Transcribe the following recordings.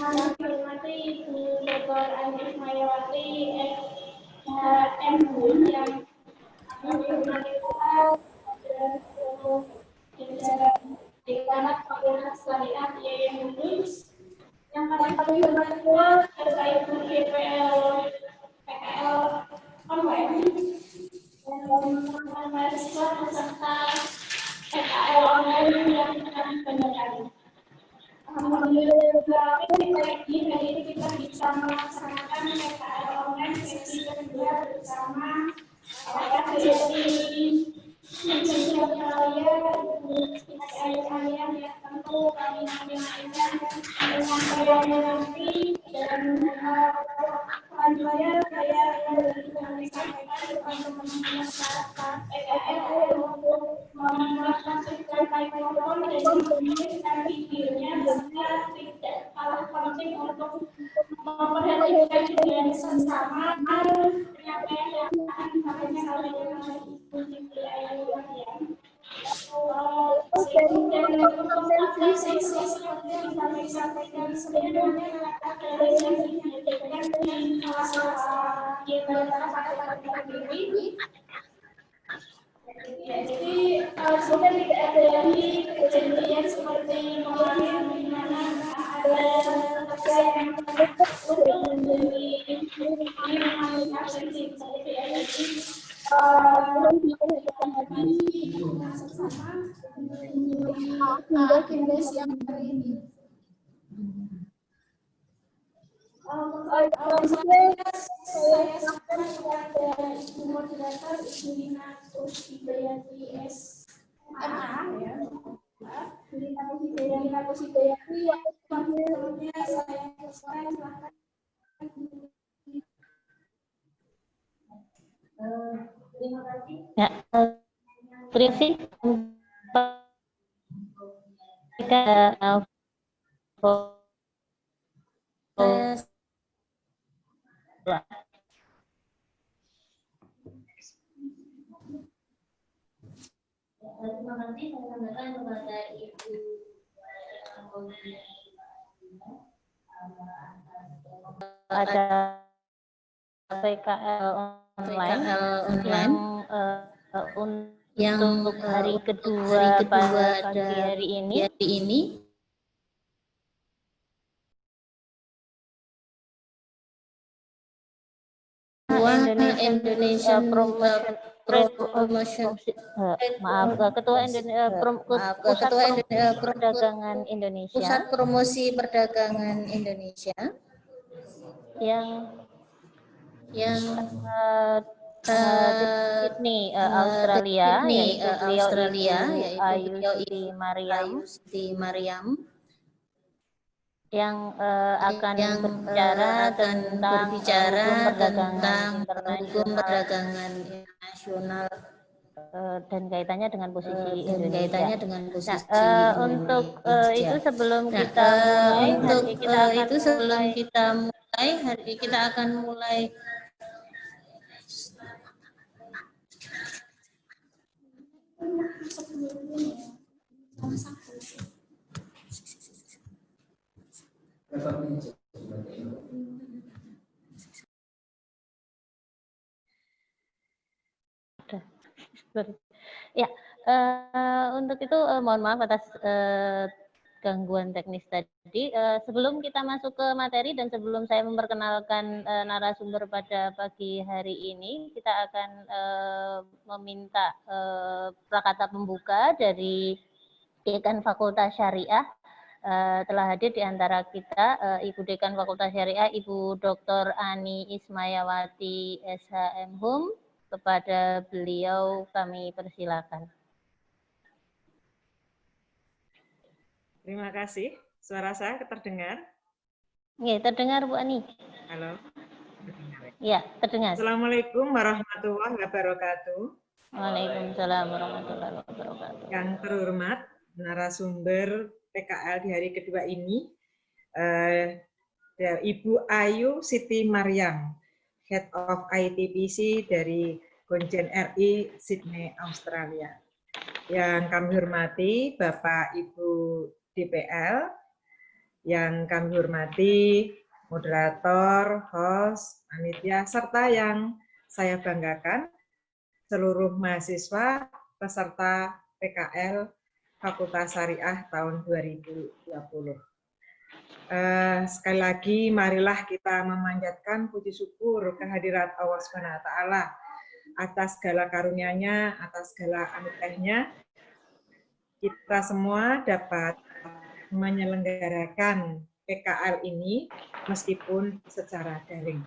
Yang dihormati Ibu Dr. Ani Ismayawati, SHM yang kami hormati pula dan seluruh jajaran Dekanat Fakultas Syariah IAIN Unus. Yang kami hormati pula Ibu DPL PKL online dan teman-teman mahasiswa beserta PKL online yang kami banggakan. Alhamdulillah, hari ini kita bisa melaksanakan PKL online sesi kedua bersama Pak Jadi menjadi ayah-ayah yang tentu kami nantikan penyampaiannya nanti dan selanjutnya saya akan sampaikan kepada teman-teman masyarakat PKL untuk mengaktifkan mikrofon dan memikirkan videonya sehingga tidak kalah penting untuk memperhatikan dengan sesama penyampaian yang akan disampaikan oleh Ibu Siti Ayu. Dan untuk sesi seperti yang kami sampaikan sebelumnya dari yang dinyatakan di salah kita pada ini. Jadi sudah tidak ada lagi kejadian seperti kemarin di mana ada pekerja yang untuk menjadi absensi seperti ini. Agenda siang hari ini. Saya sampaikan kepada Ibu Moderator Ibu Nina Kusdayati SMA ya. Nina Kusdayati yang selanjutnya saya silakan. Terima kasih. Ya, terima kasih. Terima kasih saya sampaikan kepada Ibu ada PKL online yang untuk hari kedua pada pagi hari ini. Indonesia Promotion Ketua Perdagangan Indonesia, Pusat Promosi Perdagangan Indonesia yang Sydney, Australia, yaitu Ayu Siti Mariam, yang akan berbicara tentang hukum perdagangan internasional dan kaitannya dengan posisi Indonesia. Untuk itu sebelum kita mulai, kita akan mulai ya, untuk itu mohon maaf atas gangguan teknis tadi. Sebelum kita masuk ke materi dan sebelum saya memperkenalkan narasumber pada pagi hari ini, kita akan meminta prakata pembuka dari Dekan Fakultas Syariah. Telah hadir di antara kita Ibu Dekan Fakultas Syariah, Ibu Dr. Ani Ismayawati SHM Hum. Kepada beliau kami persilakan. Terima kasih. Suara saya terdengar? Ya, terdengar Bu Ani. Halo. Ya, terdengar. Assalamualaikum warahmatullahi wabarakatuh. Waalaikumsalam warahmatullahi wabarakatuh. Yang terhormat narasumber PKL di hari kedua ini, Ibu Ayu Siti Mariam, Head of ITPC dari Konjen RI Sydney, Australia. Yang kami hormati Bapak Ibu DPL, Yang kami hormati, moderator, host, panitia, serta yang saya banggakan, seluruh mahasiswa peserta PKL Fakultas Syariah tahun 2020. Sekali lagi, marilah kita memanjatkan puji syukur kehadirat Allah SWT atas segala karunia-Nya, atas segala anugerah-Nya. Kita semua dapat menyelenggarakan PKL ini meskipun secara daring.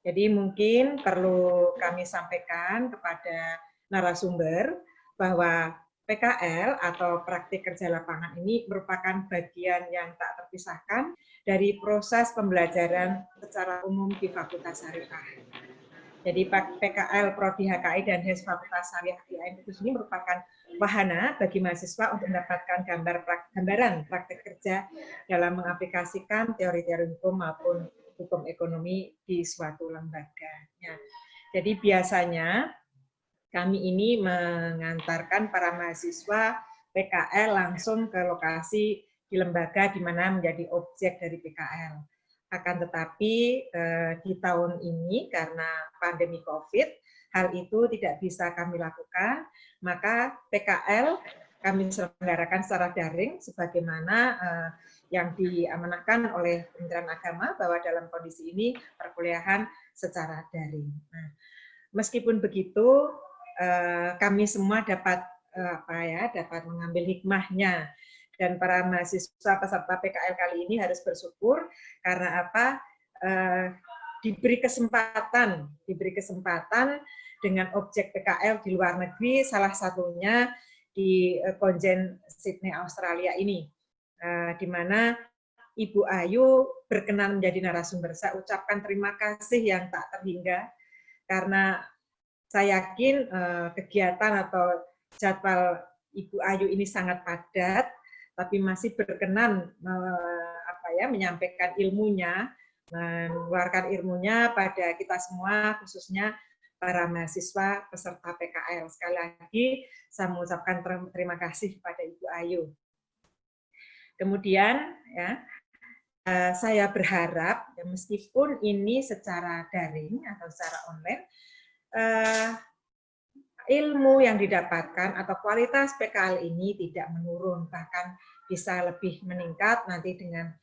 Jadi mungkin perlu kami sampaikan kepada narasumber bahwa PKL atau praktik kerja lapangan ini merupakan bagian yang tak terpisahkan dari proses pembelajaran secara umum di Fakultas Syariah. Jadi PKL Prodi HKI dan HES Fakultas Syariah IAIN ini merupakan wahana bagi mahasiswa untuk mendapatkan gambaran praktik kerja dalam mengaplikasikan teori-teori hukum maupun hukum ekonomi di suatu lembaga. Jadi biasanya kami ini mengantarkan para mahasiswa PKL langsung ke lokasi di lembaga di mana menjadi objek dari PKL. Akan tetapi di tahun ini karena pandemi COVID, hal itu tidak bisa kami lakukan, maka PKL kami selenggarakan secara daring sebagaimana yang diamanahkan oleh Kementerian Agama bahwa dalam kondisi ini perkuliahan secara daring. Nah, meskipun begitu, kami semua dapat dapat mengambil hikmahnya, dan para mahasiswa peserta PKL kali ini harus bersyukur karena apa? Diberi kesempatan dengan objek PKL di luar negeri, salah satunya di Konjen Sydney Australia ini, di mana Ibu Ayu berkenan menjadi narasumber. Saya ucapkan terima kasih yang tak terhingga karena saya yakin kegiatan atau jadwal Ibu Ayu ini sangat padat, tapi masih berkenan menyampaikan ilmunya, mengeluarkan ilmunya pada kita semua, khususnya para mahasiswa peserta PKL. Sekali lagi, saya mengucapkan terima kasih kepada Ibu Ayu. Kemudian, saya berharap, meskipun ini secara daring atau secara online, ilmu yang didapatkan atau kualitas PKL ini tidak menurun, bahkan bisa lebih meningkat nanti dengan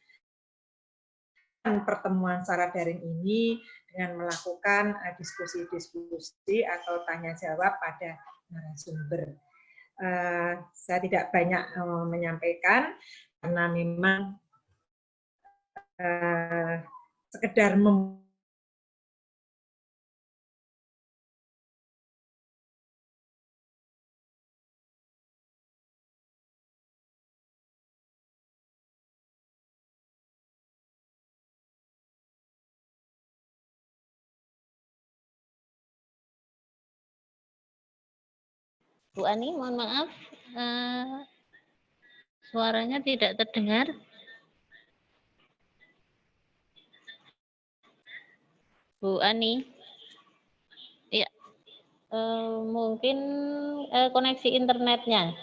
pertemuan secara daring ini dengan melakukan diskusi-diskusi atau tanya jawab pada narasumber. Saya tidak banyak menyampaikan karena memang sekedar Bu Ani, mohon maaf, suaranya tidak terdengar. Bu Ani, ya, mungkin koneksi internetnya.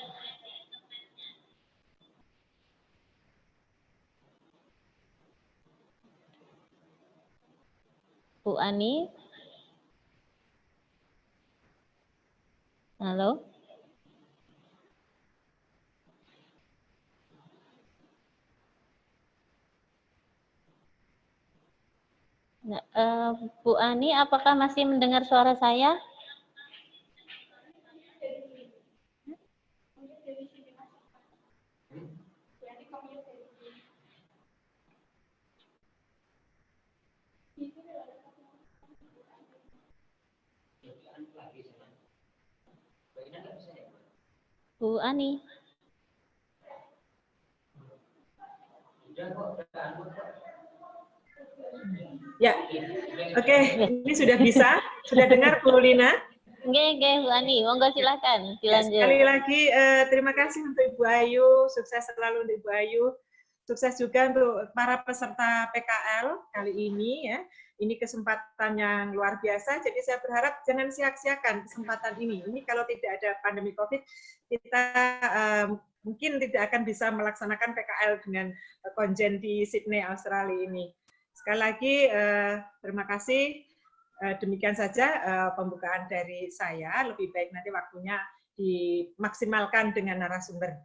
Bu Ani, halo. Bu Ani, apakah masih mendengar suara saya? Bu Ani. Ya, oke, ini sudah bisa, sudah dengar Bu Lina? Oke, Bu Ani, monggo silakan dilanjut. Sekali lagi terima kasih untuk Ibu Ayu, sukses selalu untuk Ibu Ayu, sukses juga untuk para peserta PKL kali ini ya. Ini kesempatan yang luar biasa, jadi saya berharap jangan sia-siakan kesempatan ini. Ini kalau tidak ada pandemi COVID, kita mungkin tidak akan bisa melaksanakan PKL dengan konjen di Sydney, Australia ini. Sekali lagi terima kasih. Demikian saja pembukaan dari saya. Lebih baik nanti waktunya dimaksimalkan dengan narasumber.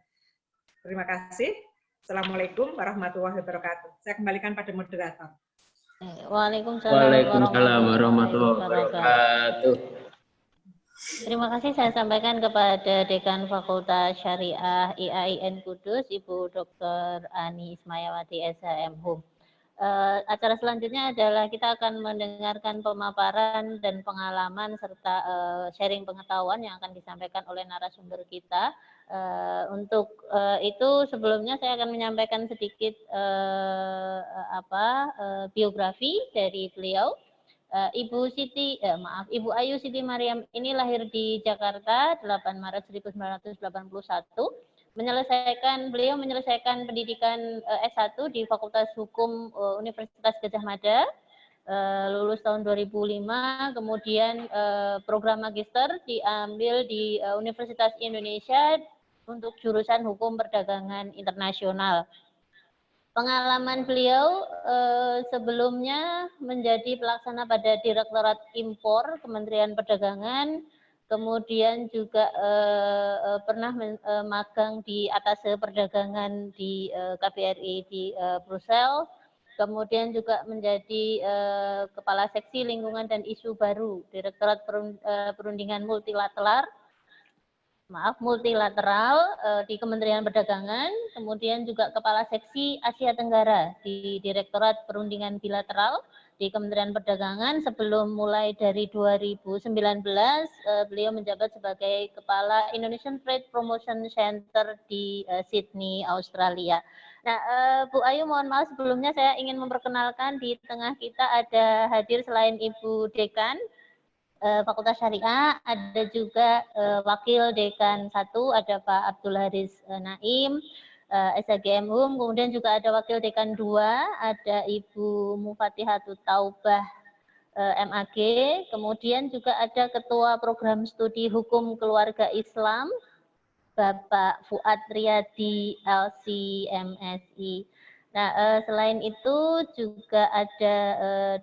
Terima kasih. Assalamualaikum warahmatullahi wabarakatuh. Saya kembalikan pada moderator. Waalaikumsalam warahmatullahi wabarakatuh. Terima kasih saya sampaikan kepada Dekan Fakultas Syariah IAIN Kudus, Ibu Dr. Ani Ismayawati SHM Hum. Acara selanjutnya adalah kita akan mendengarkan pemaparan dan pengalaman serta sharing pengetahuan yang akan disampaikan oleh narasumber kita. Untuk itu sebelumnya saya akan menyampaikan sedikit biografi dari beliau. Ibu Ayu Siti Mariam ini lahir di Jakarta 8 Maret 1981. Beliau menyelesaikan pendidikan S1 di Fakultas Hukum Universitas Gadjah Mada, lulus tahun 2005, kemudian program magister diambil di Universitas Indonesia untuk jurusan Hukum Perdagangan Internasional. Pengalaman beliau sebelumnya menjadi pelaksana pada Direktorat Impor Kementerian Perdagangan, kemudian juga pernah magang di Atase Perdagangan di KBRI di Brussels, kemudian juga menjadi Kepala Seksi Lingkungan dan Isu Baru Direktorat Perundingan Multilateral di Kementerian Perdagangan, kemudian juga Kepala Seksi Asia Tenggara di Direktorat Perundingan Bilateral di Kementerian Perdagangan. Sebelum mulai dari 2019, beliau menjabat sebagai Kepala Indonesian Trade Promotion Center di Sydney, Australia. Nah, Bu Ayu, mohon maaf sebelumnya saya ingin memperkenalkan di tengah kita ada hadir selain Ibu Dekan Fakultas Syariah, ada juga Wakil Dekan 1, ada Pak Abdul Haris Naim, SHGM Hum, kemudian juga ada Wakil Dekan 2, ada Ibu Mufatihatul Taubah MAG, kemudian juga ada Ketua Program Studi Hukum Keluarga Islam, Bapak Fuad Riyadi LC-MSI. Nah, selain itu juga ada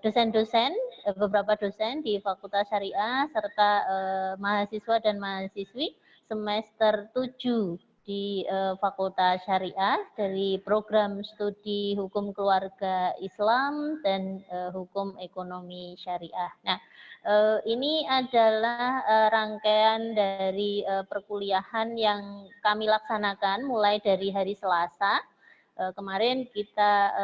dosen-dosen, beberapa dosen di Fakultas Syariah, serta mahasiswa dan mahasiswi semester 7 di Fakultas Syariah dari program studi Hukum Keluarga Islam dan Hukum Ekonomi Syariah. Nah, ini adalah rangkaian dari perkuliahan yang kami laksanakan mulai dari hari Selasa. Kemarin kita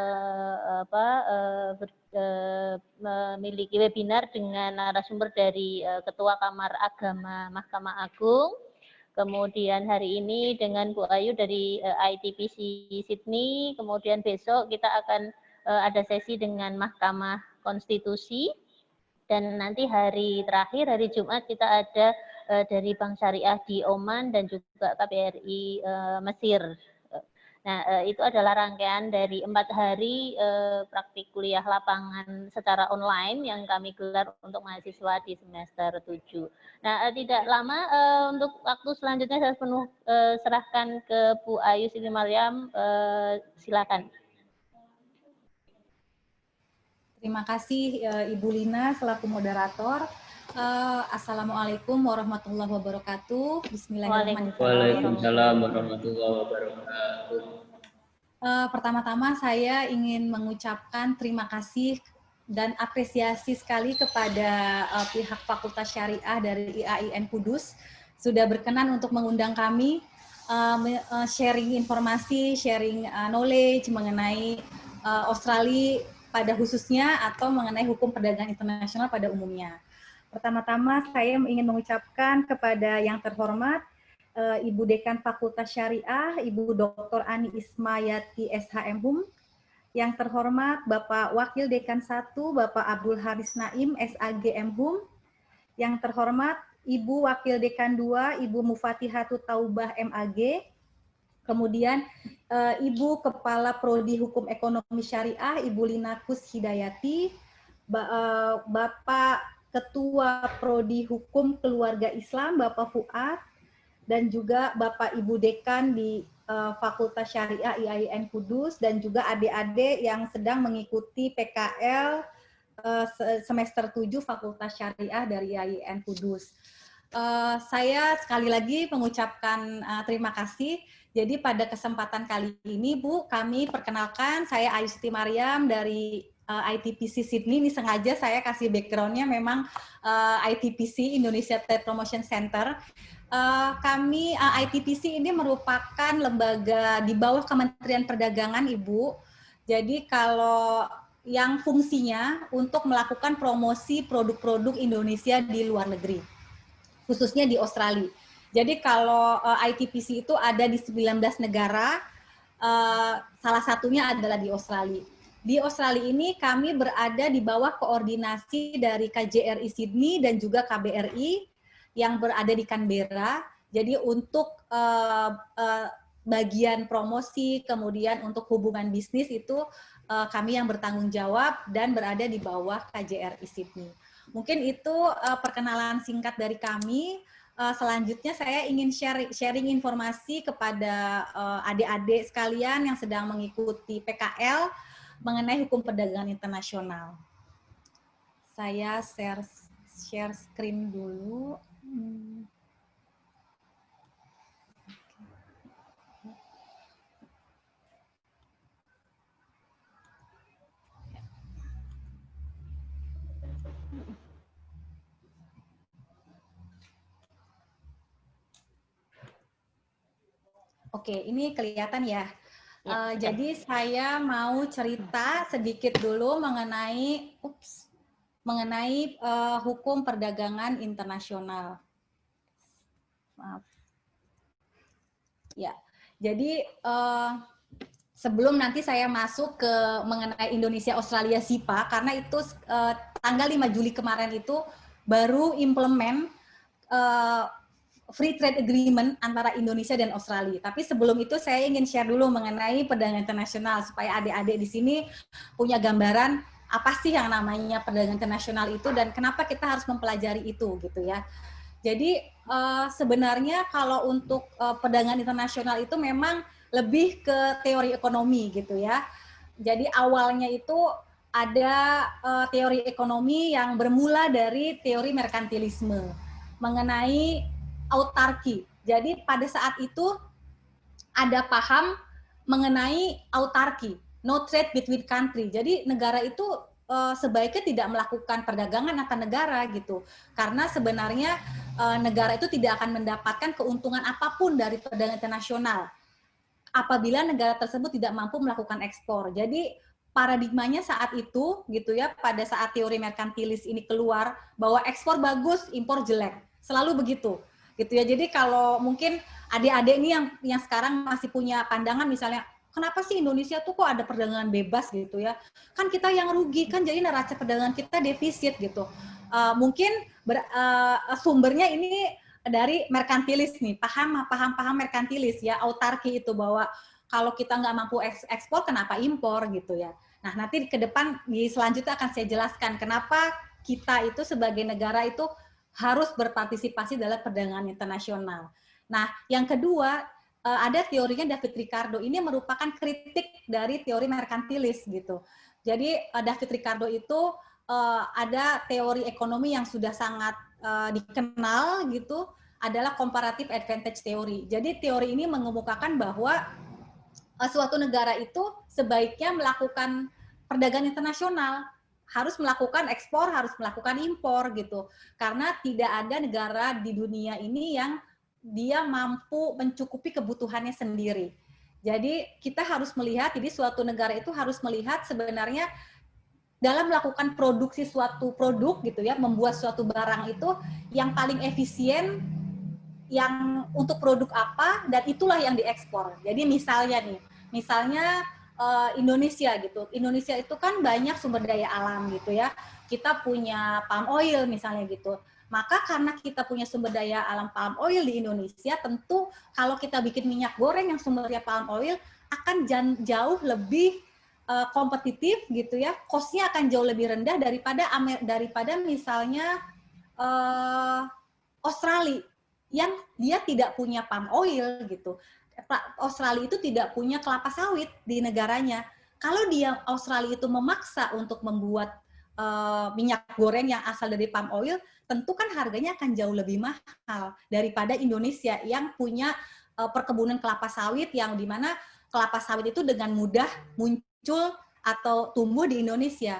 memiliki webinar dengan narasumber dari Ketua Kamar Agama Mahkamah Agung. Kemudian hari ini dengan Bu Ayu dari ITPC Sydney. Kemudian besok kita akan ada sesi dengan Mahkamah Konstitusi. Dan nanti hari terakhir, hari Jumat, kita ada dari Bank Syariah di Oman dan juga KBRI Mesir. Nah, itu adalah rangkaian dari 4 hari praktik kuliah lapangan secara online yang kami gelar untuk mahasiswa di semester 7. Nah, tidak lama untuk waktu selanjutnya saya serahkan ke Bu Ayu Siti Mariam. Silakan. Terima kasih Ibu Lina selaku moderator. Assalamualaikum warahmatullahi wabarakatuh. Bismillahirrahmanirrahim. Waalaikumsalam warahmatullahi wabarakatuh. Pertama-tama saya ingin mengucapkan terima kasih dan apresiasi sekali kepada pihak Fakultas Syariah dari IAIN Kudus sudah berkenan untuk mengundang kami sharing informasi, sharing knowledge mengenai Australia pada khususnya atau mengenai hukum perdagangan internasional pada umumnya. Pertama-tama saya ingin mengucapkan kepada yang terhormat Ibu Dekan Fakultas Syariah, Ibu Dr. Ani Ismayawati SHM Hum, yang terhormat Bapak Wakil Dekan 1, Bapak Abdul Haris Naim SHGM Hum, yang terhormat Ibu Wakil Dekan 2, Ibu Mufatihatul Taubah MAG, kemudian Ibu Kepala Prodi Hukum Ekonomi Syariah, Ibu Linakus Hidayati, Bapak Ketua Prodi Hukum Keluarga Islam, Bapak Fuad, dan juga Bapak Ibu Dekan di Fakultas Syariah IAIN Kudus dan juga adik-adik yang sedang mengikuti PKL semester 7 Fakultas Syariah dari IAIN Kudus. Saya sekali lagi mengucapkan terima kasih. Jadi pada kesempatan kali ini, Bu, kami perkenalkan, saya Ayu Siti Mariam dari ITPC Sydney. Ini sengaja saya kasih background-nya memang ITPC, Indonesia Trade Promotion Center. Kami ITPC ini merupakan lembaga di bawah Kementerian Perdagangan, Ibu. Jadi kalau yang fungsinya untuk melakukan promosi produk-produk Indonesia di luar negeri, khususnya di Australia. Jadi kalau ITPC itu ada di 19 negara, salah satunya adalah di Australia. Di Australia ini kami berada di bawah koordinasi dari KJRI Sydney dan juga KBRI yang berada di Canberra. Jadi untuk bagian promosi, kemudian untuk hubungan bisnis itu kami yang bertanggung jawab dan berada di bawah KJRI Sydney. Mungkin itu perkenalan singkat dari kami. Selanjutnya saya ingin sharing informasi kepada adik-adik sekalian yang sedang mengikuti PKL mengenai hukum perdagangan internasional. Saya share screen dulu. Oke, ini kelihatan ya. Jadi saya mau cerita sedikit dulu mengenai hukum perdagangan internasional. Maaf. Ya, jadi sebelum nanti saya masuk ke mengenai Indonesia Australia SIPA, karena itu tanggal 5 Juli kemarin itu baru implement Free Trade Agreement antara Indonesia dan Australia. Tapi sebelum itu saya ingin share dulu mengenai perdagangan internasional supaya adik-adik di sini punya gambaran apa sih yang namanya perdagangan internasional itu dan kenapa kita harus mempelajari itu gitu ya. Jadi sebenarnya kalau untuk perdagangan internasional itu memang lebih ke teori ekonomi gitu ya. Jadi awalnya itu ada teori ekonomi yang bermula dari teori merkantilisme mengenai autarki. Jadi pada saat itu ada paham mengenai autarki, no trade between country. Jadi negara itu sebaiknya tidak melakukan perdagangan antar negara gitu. Karena sebenarnya negara itu tidak akan mendapatkan keuntungan apapun dari perdagangan internasional apabila negara tersebut tidak mampu melakukan ekspor. Jadi paradigmanya saat itu gitu ya, pada saat teori merkantilis ini keluar bahwa ekspor bagus, impor jelek. Selalu begitu. Gitu ya. Jadi kalau mungkin adik-adik ini yang sekarang masih punya pandangan misalnya kenapa sih Indonesia tuh kok ada perdagangan bebas gitu ya? Kan kita yang rugi kan jadi neraca perdagangan kita defisit gitu. Mungkin sumbernya ini dari merkantilis nih, paham merkantilis ya, autarki itu bahwa kalau kita nggak mampu ekspor kenapa impor gitu ya. Nah, nanti ke depan di selanjutnya akan saya jelaskan kenapa kita itu sebagai negara itu harus berpartisipasi dalam perdagangan internasional. Nah, yang kedua, ada teorinya David Ricardo. Ini merupakan kritik dari teori merkantilis gitu. Jadi David Ricardo itu ada teori ekonomi yang sudah sangat dikenal gitu, adalah comparative advantage theory. Jadi teori ini mengemukakan bahwa suatu negara itu sebaiknya melakukan perdagangan internasional, harus melakukan ekspor, harus melakukan impor gitu. Karena tidak ada negara di dunia ini yang dia mampu mencukupi kebutuhannya sendiri. Jadi kita harus melihat, jadi suatu negara itu harus melihat sebenarnya dalam melakukan produksi suatu produk gitu ya, membuat suatu barang itu yang paling efisien, yang untuk produk apa, dan itulah yang diekspor. Jadi misalnya Indonesia gitu. Indonesia itu kan banyak sumber daya alam gitu ya. Kita punya palm oil misalnya gitu. Maka karena kita punya sumber daya alam palm oil di Indonesia, tentu kalau kita bikin minyak goreng yang sumbernya palm oil akan jauh lebih kompetitif gitu ya. Cost-nya akan jauh lebih rendah daripada misalnya Australia yang dia tidak punya palm oil gitu. Australia itu tidak punya kelapa sawit di negaranya. Kalau dia Australia itu memaksa untuk membuat minyak goreng yang asal dari palm oil, tentu kan harganya akan jauh lebih mahal daripada Indonesia yang punya perkebunan kelapa sawit yang dimana kelapa sawit itu dengan mudah muncul atau tumbuh di Indonesia.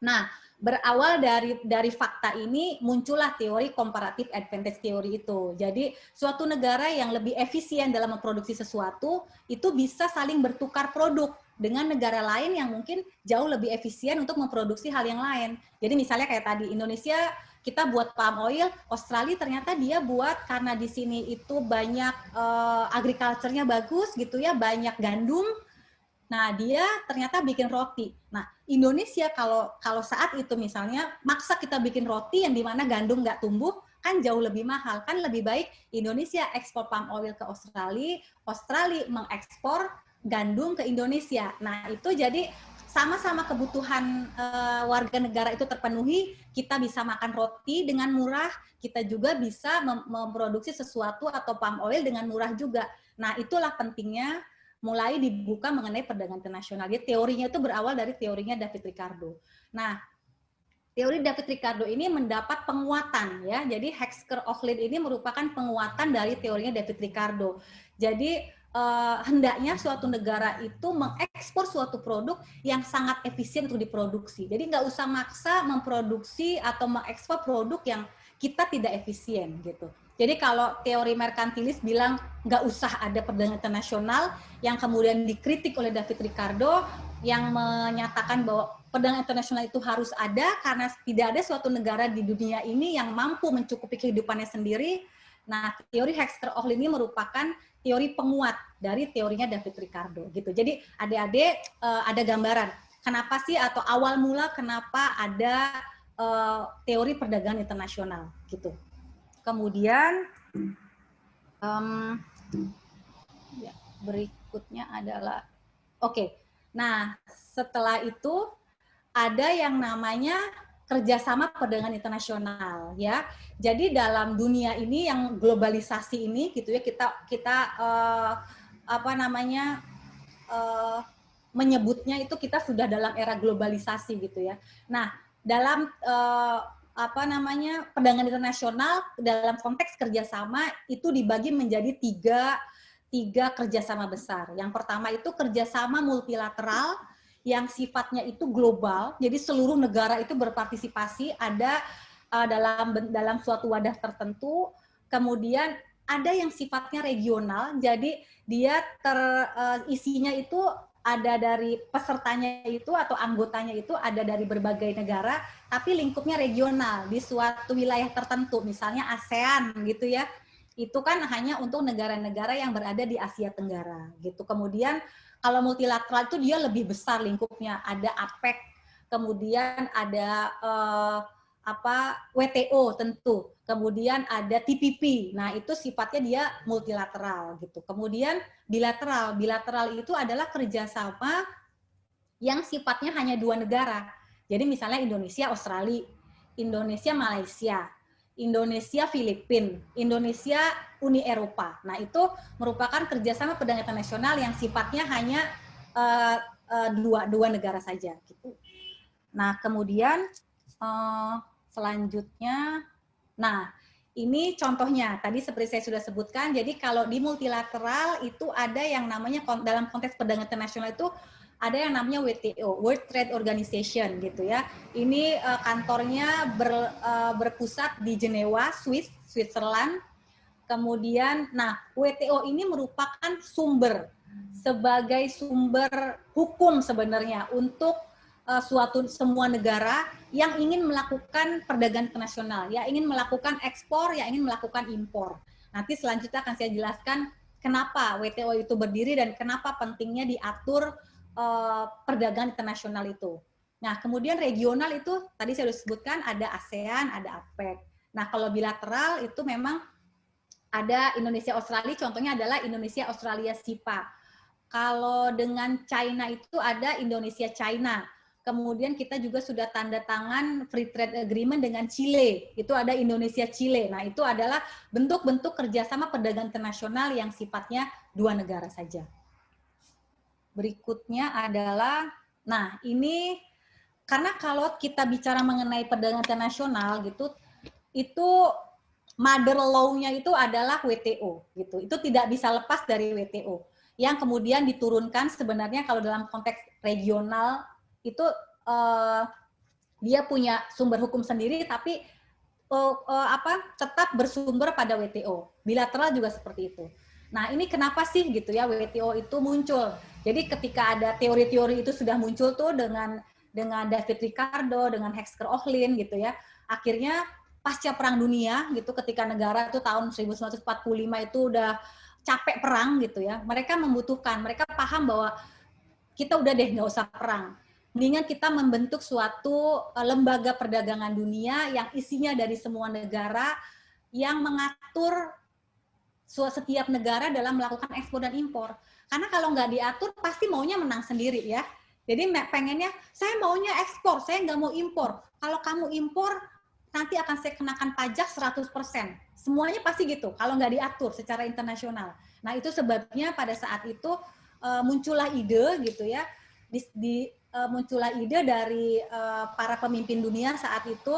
Nah, berawal dari fakta ini muncullah teori comparative advantage theory itu. Jadi suatu negara yang lebih efisien dalam memproduksi sesuatu itu bisa saling bertukar produk dengan negara lain yang mungkin jauh lebih efisien untuk memproduksi hal yang lain. Jadi misalnya kayak tadi Indonesia kita buat palm oil, Australia ternyata dia buat karena di sini itu banyak agriculture-nya bagus gitu ya, banyak gandum. Nah, dia ternyata bikin roti. Nah, Indonesia kalau saat itu misalnya maksa kita bikin roti yang dimana gandum nggak tumbuh, kan jauh lebih mahal. Kan lebih baik Indonesia ekspor palm oil ke Australia, Australia mengekspor gandum ke Indonesia. Nah, itu jadi sama-sama kebutuhan warga negara itu terpenuhi, kita bisa makan roti dengan murah, kita juga bisa memproduksi sesuatu atau palm oil dengan murah juga. Nah, itulah pentingnya mulai dibuka mengenai perdagangan internasional. Jadi teorinya itu berawal dari teorinya David Ricardo. Nah, teori David Ricardo ini mendapat penguatan ya. Jadi Hesker-Ohlin ini merupakan penguatan dari teorinya David Ricardo. Jadi hendaknya suatu negara itu mengekspor suatu produk yang sangat efisien untuk diproduksi. Jadi nggak usah maksa memproduksi atau mengekspor produk yang kita tidak efisien gitu. Jadi kalau teori merkantilis bilang nggak usah ada perdagangan internasional, yang kemudian dikritik oleh David Ricardo yang menyatakan bahwa perdagangan internasional itu harus ada karena tidak ada suatu negara di dunia ini yang mampu mencukupi kehidupannya sendiri. Nah, teori Hesker-Ohlin ini merupakan teori penguat dari teorinya David Ricardo gitu. Jadi adik-adik ada gambaran kenapa sih atau awal mula kenapa ada teori perdagangan internasional gitu. Kemudian berikutnya adalah nah setelah itu ada yang namanya kerjasama perdagangan internasional ya. Jadi dalam dunia ini yang globalisasi ini gitu ya kita menyebutnya itu kita sudah dalam era globalisasi gitu ya. Nah dalam perdagangan internasional dalam konteks kerjasama itu dibagi menjadi tiga kerjasama besar. Yang pertama itu kerjasama multilateral yang sifatnya itu global, jadi seluruh negara itu berpartisipasi ada dalam suatu wadah tertentu. Kemudian ada yang sifatnya regional, jadi dia isinya itu ada dari pesertanya itu atau anggotanya itu ada dari berbagai negara, tapi lingkupnya regional di suatu wilayah tertentu, misalnya ASEAN gitu ya. Itu kan hanya untuk negara-negara yang berada di Asia Tenggara gitu. Kemudian kalau multilateral itu dia lebih besar lingkupnya, ada APEC, kemudian ada WTO tentu, kemudian ada TPP. Nah, itu sifatnya dia multilateral gitu. Kemudian bilateral. Bilateral itu adalah kerjasama yang sifatnya hanya dua negara. Jadi misalnya Indonesia, Australia, Indonesia, Malaysia, Indonesia, Filipina, Indonesia, Uni Eropa. Nah, itu merupakan kerjasama perdagangan internasional yang sifatnya hanya dua negara saja. Gitu. Nah, kemudian selanjutnya, nah ini contohnya. Tadi seperti saya sudah sebutkan, jadi kalau di multilateral itu ada yang namanya dalam konteks perdagangan internasional itu ada yang namanya WTO, World Trade Organization gitu ya. Ini kantornya berpusat di Jenewa, Switzerland. Kemudian, nah WTO ini merupakan sebagai sumber hukum sebenarnya untuk semua negara yang ingin melakukan perdagangan internasional, ya ingin melakukan ekspor, ya ingin melakukan impor. Nanti selanjutnya akan saya jelaskan kenapa WTO itu berdiri dan kenapa pentingnya diatur perdagangan internasional itu. Nah, kemudian regional itu tadi saya sudah sebutkan ada ASEAN, ada APEC. Nah, kalau bilateral itu memang ada Indonesia Australia, contohnya adalah Indonesia Australia SIPA. Kalau dengan China itu ada Indonesia China. Kemudian kita juga sudah tanda tangan free trade agreement dengan Chile. Itu ada Indonesia Chile. Nah, itu adalah bentuk-bentuk kerjasama perdagangan internasional yang sifatnya dua negara saja. Berikutnya adalah, nah ini karena kalau kita bicara mengenai perdagangan internasional gitu, itu mother law-nya itu adalah WTO gitu. Itu tidak bisa lepas dari WTO. Yang kemudian diturunkan sebenarnya kalau dalam konteks regional itu dia punya sumber hukum sendiri, tapi tetap bersumber pada WTO. Bilateral juga seperti itu. Nah, ini kenapa sih gitu ya WTO itu muncul? Jadi ketika ada teori-teori itu sudah muncul tuh dengan David Ricardo, dengan Hexker Ohlin gitu ya, akhirnya pasca Perang Dunia gitu, ketika negara itu tahun 1945 itu udah capek perang gitu ya, mereka membutuhkan, mereka paham bahwa kita udah deh nggak usah perang. Mendingan kita membentuk suatu lembaga perdagangan dunia yang isinya dari semua negara yang mengatur setiap negara dalam melakukan ekspor dan impor. Karena kalau nggak diatur, pasti maunya menang sendiri ya. Jadi pengennya, saya maunya ekspor, saya nggak mau impor. Kalau kamu impor, nanti akan saya kenakan pajak 100%. Semuanya pasti gitu, kalau nggak diatur secara internasional. Nah, itu sebabnya pada saat itu muncullah ide gitu ya, muncullah ide dari para pemimpin dunia saat itu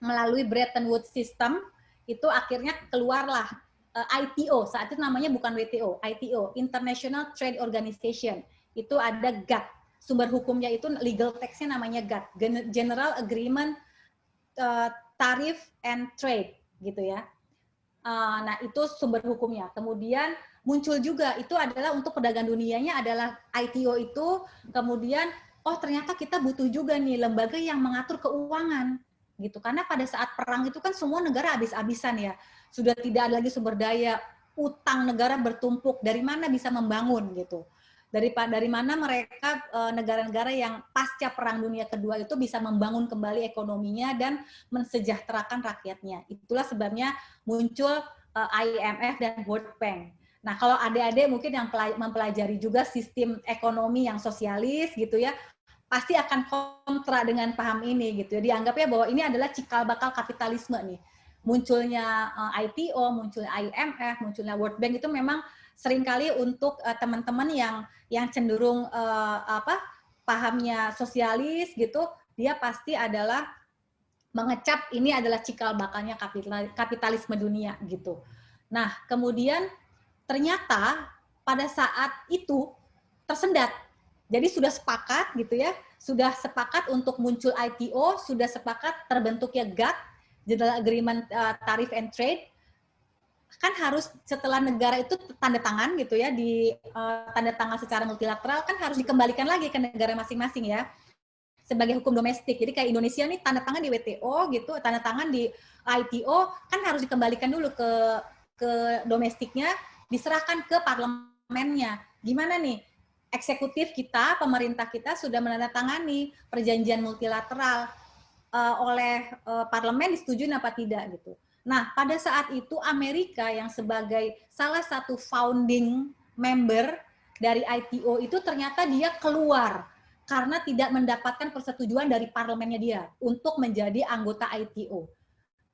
melalui Bretton Woods System, itu akhirnya keluarlah ITO, saat itu namanya bukan WTO, ITO, International Trade Organization. Itu ada GATT, sumber hukumnya itu legal text-nya namanya GATT, General Agreement Tariff and Trade, gitu ya. Nah, itu sumber hukumnya. Kemudian muncul juga, itu adalah untuk perdagangan dunianya adalah ITO itu, kemudian, oh ternyata kita butuh juga nih lembaga yang mengatur keuangan, gitu. Karena pada saat perang itu kan semua negara habis-habisan ya, sudah tidak ada lagi sumber daya, utang negara bertumpuk, dari mana bisa membangun gitu. Dari mana mereka negara-negara yang pasca Perang Dunia Kedua itu bisa membangun kembali ekonominya dan mensejahterakan rakyatnya. Itulah sebabnya muncul IMF dan World Bank. Nah, kalau adik-adik mungkin yang mempelajari juga sistem ekonomi yang sosialis gitu ya, pasti akan kontra dengan paham ini gitu ya. Dianggapnya bahwa ini adalah cikal bakal kapitalisme nih. Munculnya ITO, munculnya IMF, munculnya World Bank itu memang seringkali untuk teman-teman yang cenderung pahamnya sosialis gitu, dia pasti adalah mengecap ini adalah cikal bakalnya kapitalisme dunia gitu. Nah, kemudian ternyata pada saat itu tersendat. Jadi sudah sepakat gitu ya, sudah sepakat untuk muncul ITO, sudah sepakat terbentuknya GATT, General Agreement Tariff and Trade. Kan harus setelah negara itu tanda tangan gitu ya, di tanda tangan secara multilateral, kan harus dikembalikan lagi ke negara masing-masing ya, sebagai hukum domestik. Jadi kayak Indonesia nih tanda tangan di WTO gitu, tanda tangan di ITO, kan harus dikembalikan dulu ke domestiknya, diserahkan ke parlemennya. Gimana nih? Eksekutif kita, pemerintah kita sudah menandatangani perjanjian multilateral oleh parlemen, disetujui apa tidak gitu. Nah, pada saat itu Amerika yang sebagai salah satu founding member dari ITO itu ternyata dia keluar karena tidak mendapatkan persetujuan dari parlemennya dia untuk menjadi anggota ITO.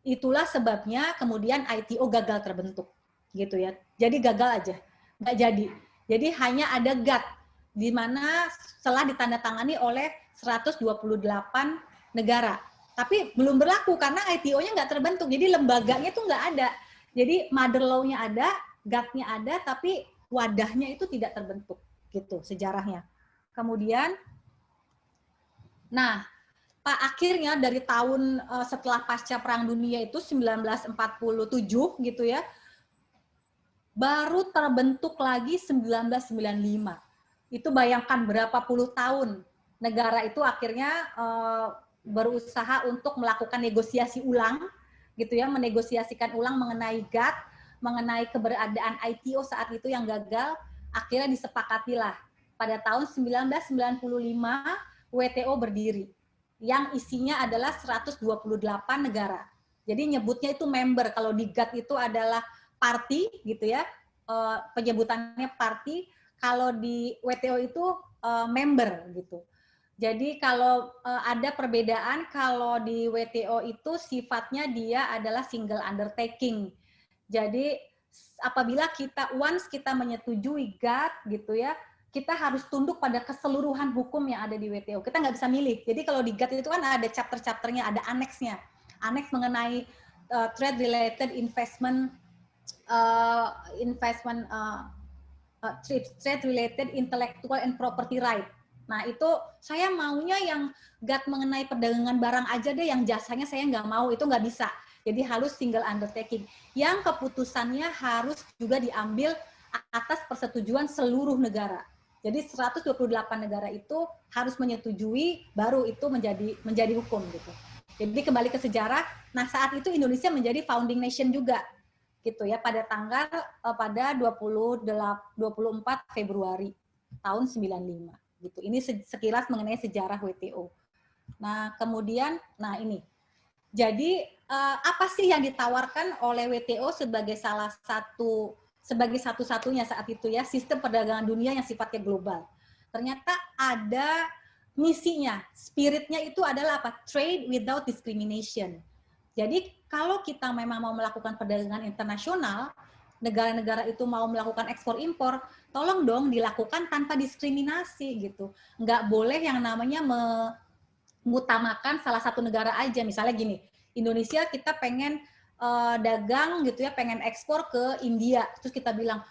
Itulah sebabnya kemudian ITO gagal terbentuk, gitu ya. Jadi gagal aja, nggak jadi. Jadi hanya ada GATT, di mana setelah ditandatangani oleh 128 negara. Tapi belum berlaku karena ITO-nya nggak terbentuk, jadi lembaganya itu nggak ada. Jadi mother law-nya ada, GATT-nya ada, tapi wadahnya itu tidak terbentuk, gitu sejarahnya. Kemudian, nah, akhirnya dari tahun setelah pasca Perang Dunia itu 1947 gitu ya, baru terbentuk lagi 1995. Itu bayangkan berapa puluh tahun negara itu akhirnya berusaha untuk melakukan negosiasi ulang, gitu ya, menegosiasikan ulang mengenai GATT, mengenai keberadaan ITO saat itu yang gagal, akhirnya disepakatilah. Pada tahun 1995, WTO berdiri, yang isinya adalah 128 negara. Jadi nyebutnya itu member, kalau di GATT itu adalah party, gitu ya, penyebutannya party, kalau di WTO itu member, gitu. Jadi kalau ada perbedaan, kalau di WTO itu sifatnya dia adalah single undertaking. Jadi apabila once kita menyetujui GATT gitu ya, kita harus tunduk pada keseluruhan hukum yang ada di WTO. Kita nggak bisa milih. Jadi kalau di GATT itu kan ada chapter-chapternya, ada aneksnya. Aneks mengenai trade related investment, trade related intellectual and property right. Nah itu saya maunya yang GATT mengenai perdagangan barang aja deh, yang jasanya saya nggak mau, itu nggak bisa. Jadi harus single undertaking. Yang keputusannya harus juga diambil atas persetujuan seluruh negara. Jadi 128 negara itu harus menyetujui, baru itu menjadi hukum gitu. Jadi kembali ke sejarah, nah saat itu Indonesia menjadi founding nation juga gitu ya pada 24 Februari tahun 95 gitu. Ini sekilas mengenai sejarah WTO. Nah, kemudian ini. Jadi apa sih yang ditawarkan oleh WTO sebagai satu-satunya saat itu ya sistem perdagangan dunia yang sifatnya global. Ternyata ada misinya, spiritnya itu adalah apa? Trade without discrimination. Jadi kalau kita memang mau melakukan perdagangan internasional, negara-negara itu mau melakukan ekspor impor, tolong dong dilakukan tanpa diskriminasi gitu. Nggak boleh yang namanya mengutamakan salah satu negara aja. Misalnya gini, Indonesia kita pengen dagang gitu ya, pengen ekspor ke India, terus kita bilang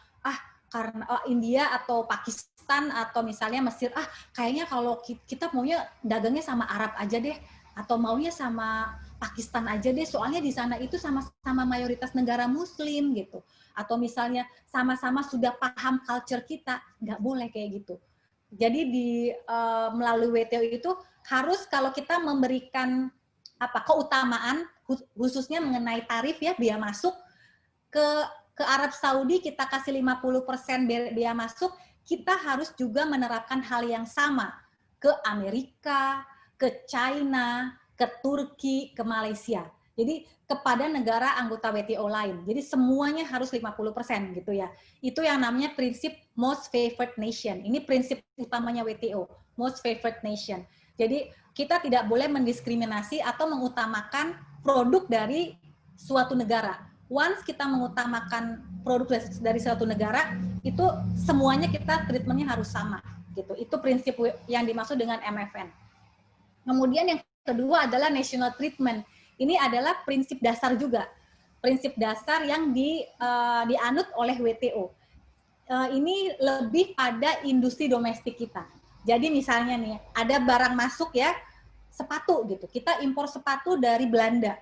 karena India atau Pakistan atau misalnya Mesir, kayaknya kalau kita maunya dagangnya sama Arab aja deh, atau maunya sama Pakistan aja deh, soalnya di sana itu sama-sama mayoritas negara Muslim gitu, atau misalnya sama-sama sudah paham culture kita, nggak boleh kayak gitu. Jadi melalui WTO itu harus kalau kita memberikan keutamaan khususnya mengenai tarif ya, biaya masuk ke Arab Saudi kita kasih 50% biaya masuk, kita harus juga menerapkan hal yang sama ke Amerika, ke China, ke Turki, ke Malaysia. Jadi kepada negara anggota WTO lain. Jadi semuanya harus 50% gitu ya. Itu yang namanya prinsip most favored nation. Ini prinsip utamanya WTO, most favored nation. Jadi kita tidak boleh mendiskriminasi atau mengutamakan produk dari suatu negara. Once kita mengutamakan produk dari suatu negara, itu semuanya kita treatmentnya harus sama gitu. Itu prinsip yang dimaksud dengan MFN. Kemudian yang kedua adalah national treatment. Ini adalah prinsip dasar juga, prinsip dasar yang dianut oleh WTO. Ini lebih pada industri domestik kita. Jadi misalnya nih, ada barang masuk ya, sepatu gitu. Kita impor sepatu dari Belanda.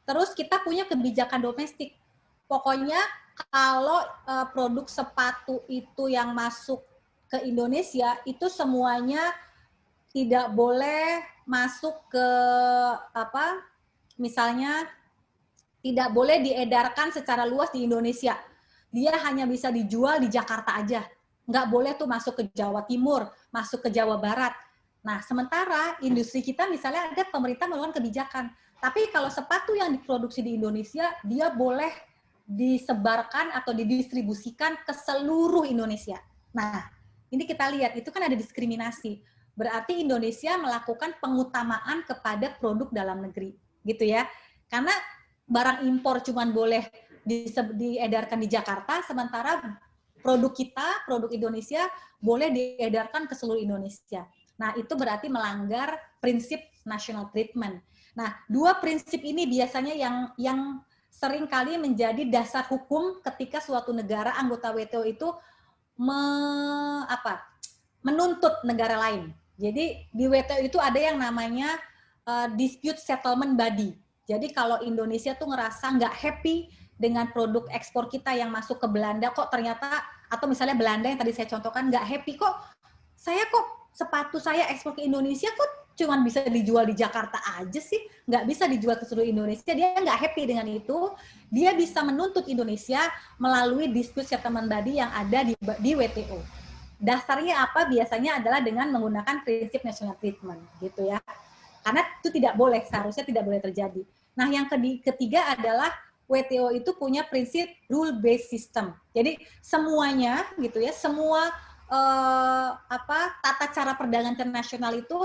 Terus kita punya kebijakan domestik. Pokoknya kalau produk sepatu itu yang masuk ke Indonesia, itu semuanya tidak boleh masuk ke misalnya tidak boleh diedarkan secara luas di Indonesia. Dia hanya bisa dijual di Jakarta aja. Nggak boleh tuh masuk ke Jawa Timur, masuk ke Jawa Barat. Nah, sementara industri kita misalnya ada pemerintah melakukan kebijakan. Tapi kalau sepatu yang diproduksi di Indonesia, dia boleh disebarkan atau didistribusikan ke seluruh Indonesia. Nah, ini kita lihat, itu kan ada diskriminasi. Berarti Indonesia melakukan pengutamaan kepada produk dalam negeri. Gitu ya. Karena barang impor cuma boleh diedarkan di Jakarta, sementara produk kita, produk Indonesia, boleh diedarkan ke seluruh Indonesia. Nah, itu berarti melanggar prinsip national treatment. Nah, dua prinsip ini biasanya yang sering kali menjadi dasar hukum ketika suatu negara anggota WTO itu menuntut negara lain. Jadi di WTO itu ada yang namanya dispute settlement body. Jadi kalau Indonesia tuh ngerasa nggak happy dengan produk ekspor kita yang masuk ke Belanda, kok ternyata, atau misalnya Belanda yang tadi saya contohkan nggak happy, kok sepatu saya ekspor ke Indonesia kok cuman bisa dijual di Jakarta aja sih, nggak bisa dijual ke seluruh Indonesia, dia nggak happy dengan itu, dia bisa menuntut Indonesia melalui dispute settlement body yang ada di WTO. Dasarnya apa? Biasanya adalah dengan menggunakan prinsip national treatment, gitu ya. Karena itu tidak boleh, seharusnya tidak boleh terjadi. Nah, yang ketiga adalah WTO itu punya prinsip rule based system. Jadi semuanya gitu ya, semua tata cara perdagangan internasional itu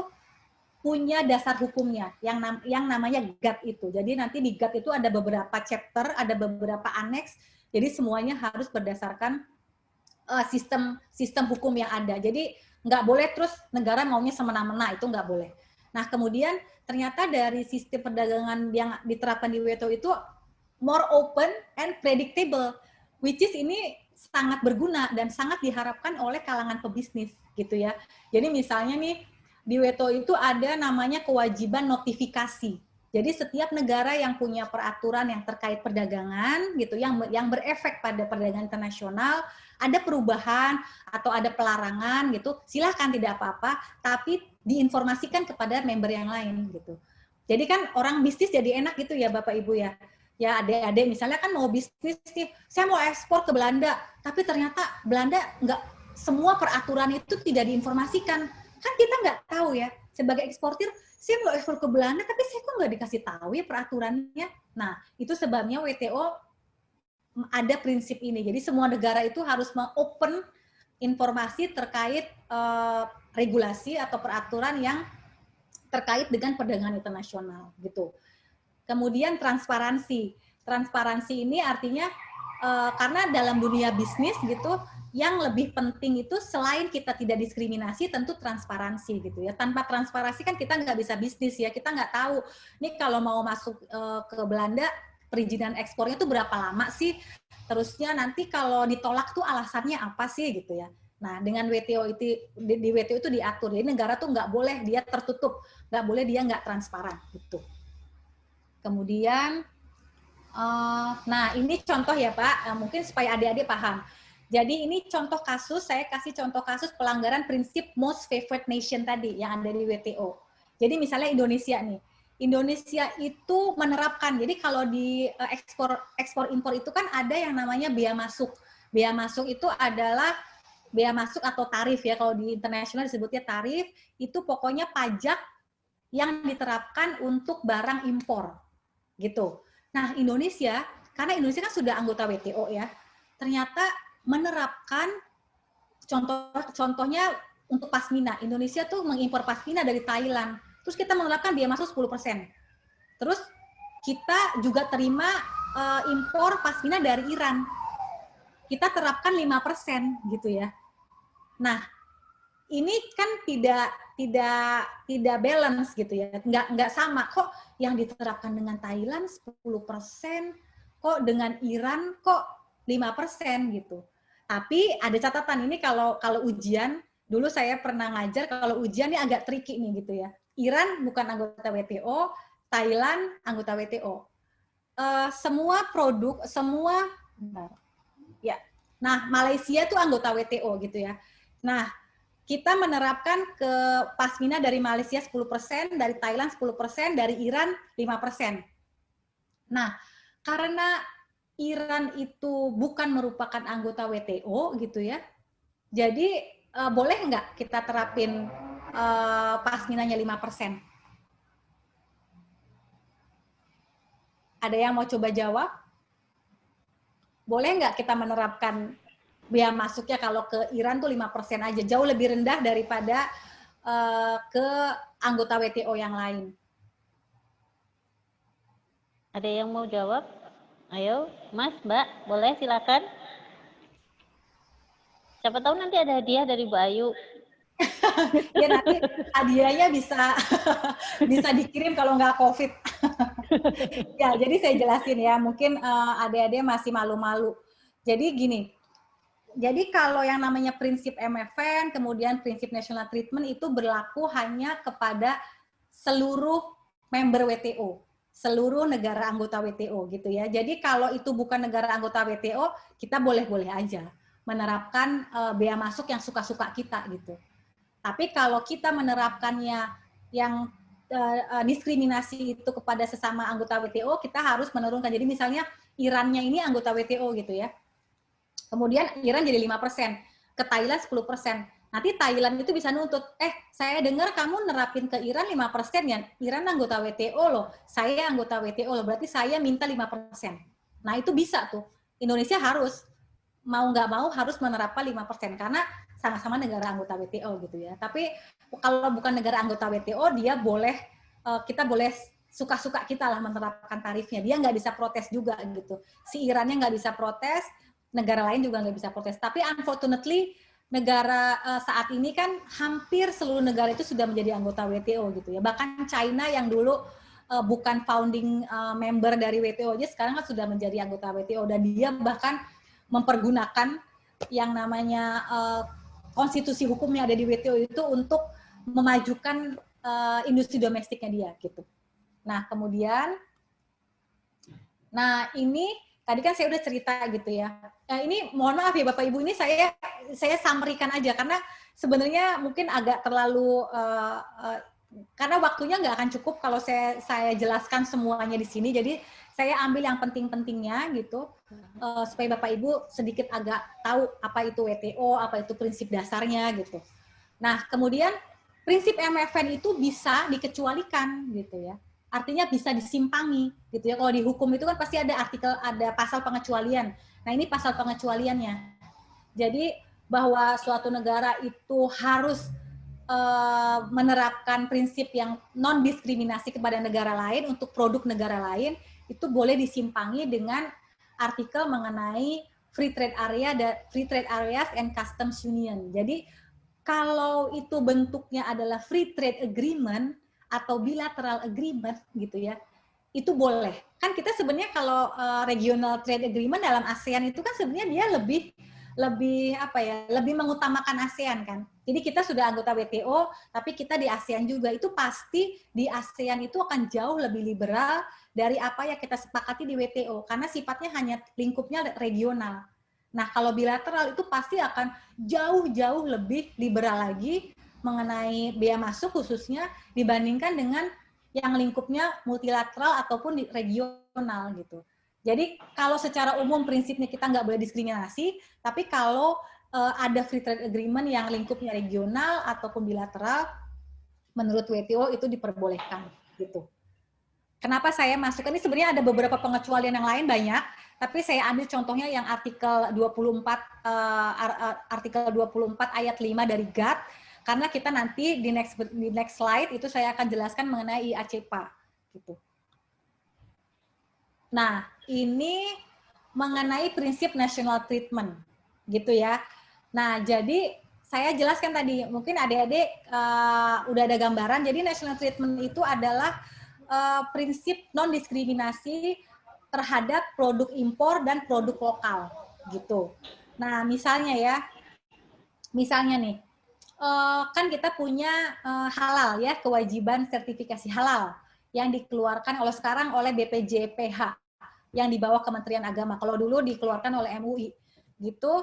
punya dasar hukumnya yang namanya GATT itu. Jadi nanti di GATT itu ada beberapa chapter, ada beberapa aneks. Jadi semuanya harus berdasarkan sistem hukum yang ada. Jadi nggak boleh terus negara maunya semena-mena, itu nggak boleh. Nah kemudian ternyata dari sistem perdagangan yang diterapkan di WTO itu more open and predictable, which is ini sangat berguna dan sangat diharapkan oleh kalangan pebisnis gitu ya. Jadi misalnya nih di WTO itu ada namanya kewajiban notifikasi. Jadi setiap negara yang punya peraturan yang terkait perdagangan gitu, yang berefek pada perdagangan internasional, ada perubahan atau ada pelarangan gitu, silahkan tidak apa-apa, tapi diinformasikan kepada member yang lain gitu. Jadi kan orang bisnis jadi enak gitu ya Bapak Ibu ya. Ya adik-adik misalnya kan mau bisnis nih, saya mau ekspor ke Belanda, tapi ternyata Belanda nggak, semua peraturan itu tidak diinformasikan. Kan kita nggak tahu ya, sebagai eksportir, saya mau ekspor ke Belanda, tapi saya kok nggak dikasih tahu ya peraturannya. Nah, itu sebabnya WTO ada prinsip ini. Jadi semua negara itu harus me-open informasi terkait regulasi atau peraturan yang terkait dengan perdagangan internasional gitu. Kemudian transparansi. Transparansi ini artinya karena dalam dunia bisnis gitu, yang lebih penting itu selain kita tidak diskriminasi, tentu transparansi gitu ya. Tanpa transparansi kan kita nggak bisa bisnis ya. Kita nggak tahu nih kalau mau masuk ke Belanda, perizinan ekspornya itu berapa lama sih? Terusnya nanti kalau ditolak tuh alasannya apa sih gitu ya. Nah dengan WTO itu di WTO itu diatur. Jadi negara tuh nggak boleh dia tertutup, nggak boleh dia nggak transparan gitu. Kemudian, nah ini contoh ya Pak, mungkin supaya adik-adik paham. Jadi ini contoh kasus, saya kasih contoh kasus pelanggaran prinsip most favored nation tadi yang ada di WTO. Jadi misalnya Indonesia nih, Indonesia itu menerapkan, jadi kalau di ekspor impor itu kan ada yang namanya bea masuk. Bea masuk itu adalah bea masuk atau tarif ya, kalau di internasional disebutnya tarif, itu pokoknya pajak yang diterapkan untuk barang impor gitu. Nah Indonesia, karena Indonesia kan sudah anggota WTO ya, ternyata menerapkan contohnya untuk pasmina. Indonesia tuh mengimpor pasmina dari Thailand. Terus kita menerapkan biaya masuk 10%. Terus kita juga terima impor pasmina dari Iran. Kita terapkan 5% gitu ya. Nah, ini kan tidak balance gitu ya. Enggak sama. Kok yang diterapkan dengan Thailand 10%, kok dengan Iran kok 5% gitu. Tapi ada catatan ini kalau ujian, dulu saya pernah ngajar kalau ujian ini agak tricky nih gitu ya. Iran bukan anggota WTO, Thailand anggota WTO. Semua produk, ya. Nah, Malaysia tuh anggota WTO gitu ya. Nah, kita menerapkan ke pasmina dari Malaysia 10%, dari Thailand 10%, dari Iran 5%. Nah, karena Iran itu bukan merupakan anggota WTO gitu ya. Jadi boleh nggak kita terapin pasminanya 5%? Ada yang mau coba jawab? Boleh nggak kita menerapkan bea masuknya kalau ke Iran tuh 5% aja, jauh lebih rendah daripada ke anggota WTO yang lain? Ada yang mau jawab? Ayo, Mas, Mbak, boleh silakan. Siapa tahu nanti ada hadiah dari Bu Ayu. Ya nanti hadiahnya bisa dikirim kalau nggak COVID. Ya, jadi saya jelasin ya, mungkin adik-adik masih malu-malu. Jadi gini, jadi kalau yang namanya prinsip MFN, kemudian prinsip national treatment itu berlaku hanya kepada seluruh member WTO. Seluruh negara anggota WTO gitu ya. Jadi kalau itu bukan negara anggota WTO, kita boleh-boleh aja menerapkan bea masuk yang suka-suka kita gitu. Tapi kalau kita menerapkannya yang diskriminasi itu kepada sesama anggota WTO, kita harus menurunkan. Jadi misalnya Irannya ini anggota WTO gitu ya. Kemudian Iran jadi 5%, ke Thailand 10%. Nanti Thailand itu bisa nuntut, saya dengar kamu nerapin ke Iran 5% ya, Iran anggota WTO loh, saya anggota WTO loh, berarti saya minta 5%. Nah itu bisa tuh, Indonesia harus mau nggak mau harus menerapkan 5% karena sama-sama negara anggota WTO gitu ya. Tapi kalau bukan negara anggota WTO, dia boleh kita boleh suka-suka kita lah menerapkan tarifnya. Dia nggak bisa protes juga gitu. Si Irannya nggak bisa protes, negara lain juga nggak bisa protes. Tapi unfortunately negara saat ini kan hampir seluruh negara itu sudah menjadi anggota WTO gitu ya. Bahkan China yang dulu bukan founding member dari WTO aja sekarang kan sudah menjadi anggota WTO dan dia bahkan mempergunakan yang namanya konstitusi hukumnya ada di WTO itu untuk memajukan industri domestiknya dia gitu. Nah, kemudian ini tadi kan saya udah cerita gitu ya. Nah, ini mohon maaf ya Bapak Ibu, ini saya summary-kan aja karena sebenarnya mungkin agak terlalu karena waktunya nggak akan cukup kalau saya jelaskan semuanya di sini. Jadi saya ambil yang penting-pentingnya gitu supaya Bapak Ibu sedikit agak tahu apa itu WTO, apa itu prinsip dasarnya gitu. Nah, kemudian prinsip MFN itu bisa dikecualikan gitu ya. Artinya bisa disimpangi gitu ya. Kalau di hukum itu kan pasti ada pasal pengecualian. Nah, ini pasal pengecualiannya. Jadi bahwa suatu negara itu harus menerapkan prinsip yang non diskriminasi kepada negara lain untuk produk negara lain itu boleh disimpangi dengan artikel mengenai free trade areas and customs union. Jadi kalau itu bentuknya adalah free trade agreement atau bilateral agreement gitu ya, itu boleh. Kan kita sebenarnya kalau regional trade agreement dalam ASEAN itu kan sebenarnya dia lebih mengutamakan ASEAN kan. Jadi kita sudah anggota WTO, tapi kita di ASEAN juga, itu pasti di ASEAN itu akan jauh lebih liberal dari apa yang kita sepakati di WTO karena sifatnya hanya lingkupnya regional. Nah, kalau bilateral itu pasti akan jauh-jauh lebih liberal lagi mengenai bea masuk khususnya dibandingkan dengan yang lingkupnya multilateral ataupun di regional gitu. Jadi kalau secara umum prinsipnya kita nggak boleh diskriminasi, tapi kalau ada free trade agreement yang lingkupnya regional ataupun bilateral, menurut WTO itu diperbolehkan gitu. Kenapa saya masukkan ini sebenarnya ada beberapa pengecualian yang lain banyak, tapi saya ambil contohnya yang artikel 24 ayat 5 dari GATT karena kita nanti di next slide itu saya akan jelaskan mengenai IACPA gitu. Nah, ini mengenai prinsip national treatment gitu ya. Nah, jadi saya jelaskan tadi, mungkin adik-adik udah ada gambaran. Jadi national treatment itu adalah prinsip non-diskriminasi terhadap produk impor dan produk lokal gitu. Nah, misalnya nih, kan kita punya halal ya, kewajiban sertifikasi halal yang dikeluarkan sekarang oleh BPJPH yang di bawah Kementerian Agama. Kalau dulu dikeluarkan oleh MUI gitu,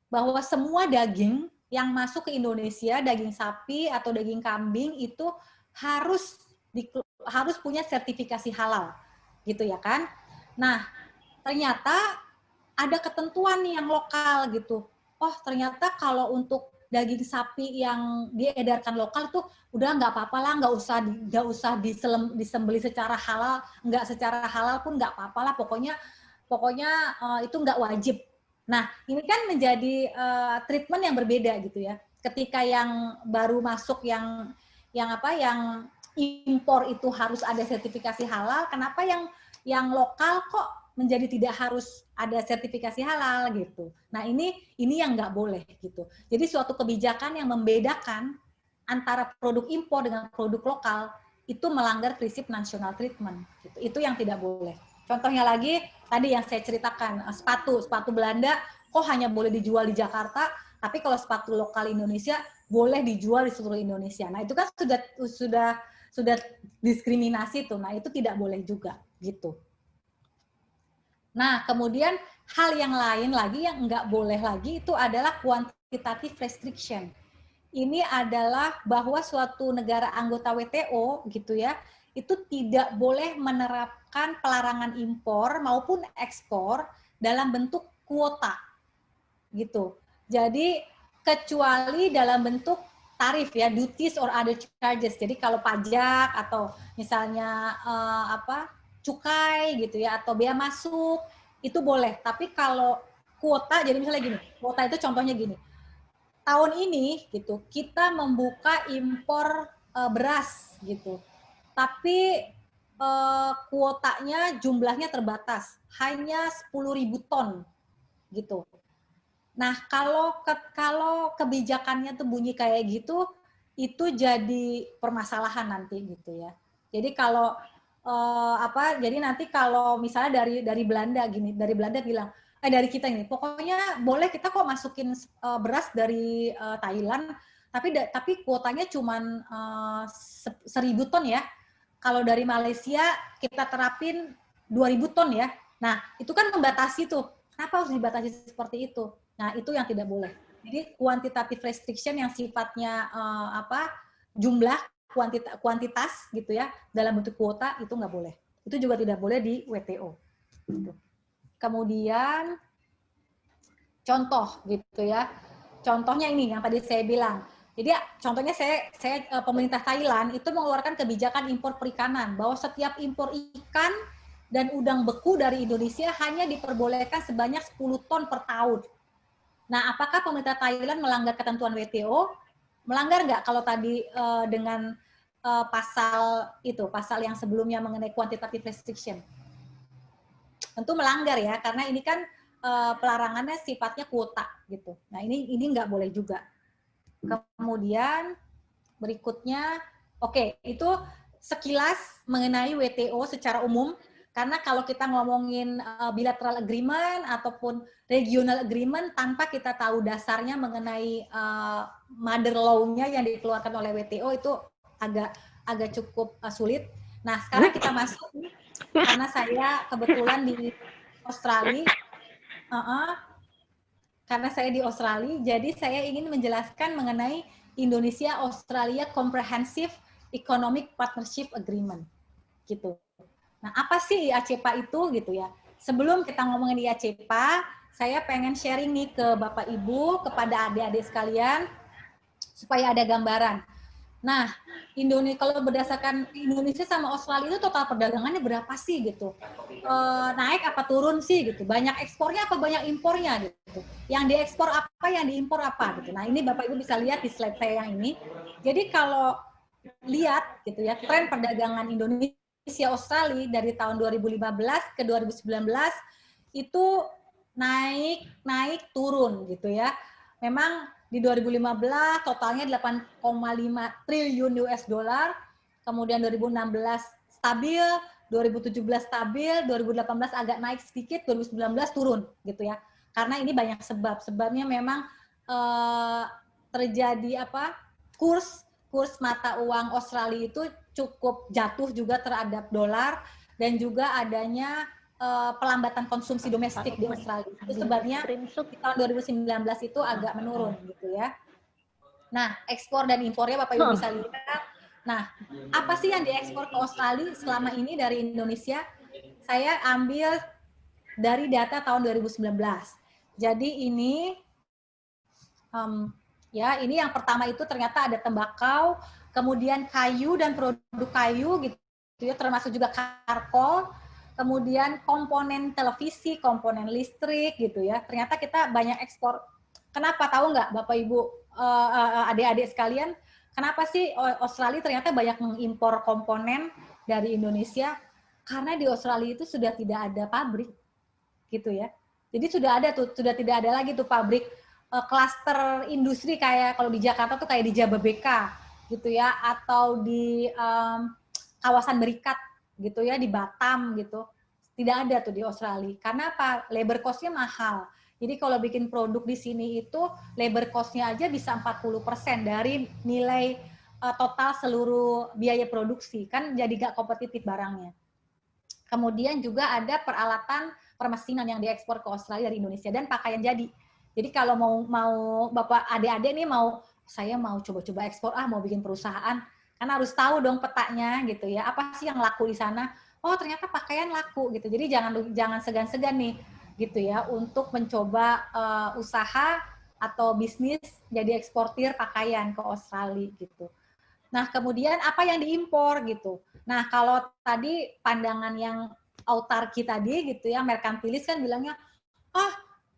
bahwa semua daging yang masuk ke Indonesia, daging sapi atau daging kambing itu harus punya sertifikasi halal gitu ya kan. Nah, ternyata ada ketentuan nih yang lokal gitu. Oh, ternyata kalau untuk daging sapi yang diedarkan lokal tuh udah nggak apa-apa lah, nggak usah disembeli secara halal, nggak secara halal pun nggak apa-apa lah, pokoknya itu nggak wajib. Nah, ini kan menjadi treatment yang berbeda gitu ya. Ketika yang baru masuk yang impor itu harus ada sertifikasi halal, kenapa yang lokal kok menjadi tidak harus ada sertifikasi halal gitu. Nah, ini yang nggak boleh gitu. Jadi suatu kebijakan yang membedakan antara produk impor dengan produk lokal itu melanggar prinsip national treatment. Gitu. Itu yang tidak boleh. Contohnya lagi tadi yang saya ceritakan, sepatu Belanda kok hanya boleh dijual di Jakarta, tapi kalau sepatu lokal Indonesia boleh dijual di seluruh Indonesia. Nah, itu kan sudah diskriminasi tuh. Nah, itu tidak boleh juga gitu. Nah, kemudian hal yang lain lagi yang nggak boleh lagi itu adalah quantitative restriction. Ini adalah bahwa suatu negara anggota WTO gitu ya, itu tidak boleh menerapkan pelarangan impor maupun ekspor dalam bentuk kuota gitu. Jadi kecuali dalam bentuk tarif ya, duties or other charges. Jadi kalau pajak atau misalnya cukai gitu ya atau bea masuk itu boleh. Tapi kalau kuota, jadi misalnya gini, kuota itu contohnya gini. Tahun ini gitu, kita membuka impor beras gitu. Tapi kuotanya jumlahnya terbatas, hanya 10.000 ton gitu. Nah, kalau kebijakannya tuh bunyi kayak gitu, itu jadi permasalahan nanti gitu ya. Jadi kalau jadi nanti kalau misalnya dari Belanda gini, dari Belanda bilang, dari kita ini, pokoknya boleh kita kok masukin beras dari Thailand, tapi kuotanya cuma 1.000 ton ya. Kalau dari Malaysia kita terapin 2.000 ton ya. Nah, itu kan membatasi tuh. Kenapa harus dibatasi seperti itu? Nah, itu yang tidak boleh. Jadi quantitative restriction yang sifatnya jumlah kuantitas gitu ya dalam bentuk kuota itu nggak boleh. Itu juga tidak boleh di WTO. Gitu. Kemudian contoh gitu ya. Contohnya ini yang tadi saya bilang. Jadi contohnya saya pemerintah Thailand itu mengeluarkan kebijakan impor perikanan bahwa setiap impor ikan dan udang beku dari Indonesia hanya diperbolehkan sebanyak 10 ton per tahun. Nah, apakah pemerintah Thailand melanggar ketentuan WTO? Melanggar nggak kalau tadi dengan pasal yang sebelumnya mengenai quantitative restriction? Tentu melanggar ya, karena ini kan pelarangannya sifatnya kuota gitu. Nah, ini nggak boleh juga. Kemudian berikutnya, itu sekilas mengenai WTO secara umum. Karena kalau kita ngomongin bilateral agreement ataupun regional agreement tanpa kita tahu dasarnya mengenai mother law-nya yang dikeluarkan oleh WTO itu agak cukup sulit. Nah, sekarang kita masuk karena saya kebetulan di Australia. Karena saya di Australia, jadi saya ingin menjelaskan mengenai Indonesia-Australia Comprehensive Economic Partnership Agreement. Gitu. Nah, apa sih IACPA itu gitu ya? Sebelum kita ngomongin IACPA, saya pengen sharing nih ke Bapak Ibu, kepada adik-adik sekalian, supaya ada gambaran. Nah, kalau berdasarkan Indonesia sama Australia itu total perdagangannya berapa sih gitu? Naik apa turun sih gitu? Banyak ekspornya apa banyak impornya gitu? Yang diekspor apa, yang diimpor apa gitu? Nah, ini Bapak Ibu bisa lihat di slide saya yang ini. Jadi kalau lihat gitu ya, tren perdagangan Indonesia Australia dari tahun 2015 ke 2019 itu naik turun gitu ya. Memang di 2015 totalnya 8,5 triliun US dollar, kemudian 2016 stabil, 2017 stabil, 2018 agak naik sedikit, 2019 turun gitu ya. Karena ini banyak sebab. Sebabnya memang terjadi kurs mata uang Australia itu cukup jatuh juga terhadap dolar, dan juga adanya pelambatan konsumsi domestik di Australia. Itu sebabnya di tahun 2019 itu agak menurun gitu ya. Nah, ekspor dan impornya Bapak Ibu bisa lihat. Nah, apa sih yang diekspor ke Australia selama ini dari Indonesia? Saya ambil dari data tahun 2019. Jadi ini ini yang pertama itu ternyata ada tembakau, kemudian kayu dan produk kayu gitu ya, termasuk juga karkol. Kemudian komponen televisi, komponen listrik gitu ya. Ternyata kita banyak ekspor. Kenapa, tahu nggak Bapak Ibu, adik-adik sekalian, kenapa sih Australia ternyata banyak mengimpor komponen dari Indonesia? Karena di Australia itu sudah tidak ada pabrik gitu ya. Jadi sudah tidak ada lagi tuh pabrik klaster industri kayak kalau di Jakarta tuh kayak di Jababeka gitu ya, atau di kawasan Berikat gitu ya, di Batam gitu. Tidak ada tuh di Australia. Karena apa? Labor cost-nya mahal. Jadi kalau bikin produk di sini itu labor cost-nya aja bisa 40% dari nilai total seluruh biaya produksi. Kan jadi nggak kompetitif barangnya. Kemudian juga ada peralatan permesinan yang diekspor ke Australia dari Indonesia, dan pakaian jadi. Jadi kalau mau Bapak adik-adik nih saya mau coba-coba ekspor, mau bikin perusahaan, kan harus tahu dong petanya gitu ya. Apa sih yang laku di sana? Oh, ternyata pakaian laku gitu. Jadi jangan segan-segan nih gitu ya untuk mencoba usaha atau bisnis jadi eksportir pakaian ke Australia gitu. Nah, kemudian apa yang diimpor gitu. Nah, kalau tadi pandangan yang autarki tadi gitu ya, merkantilis kan bilangnya,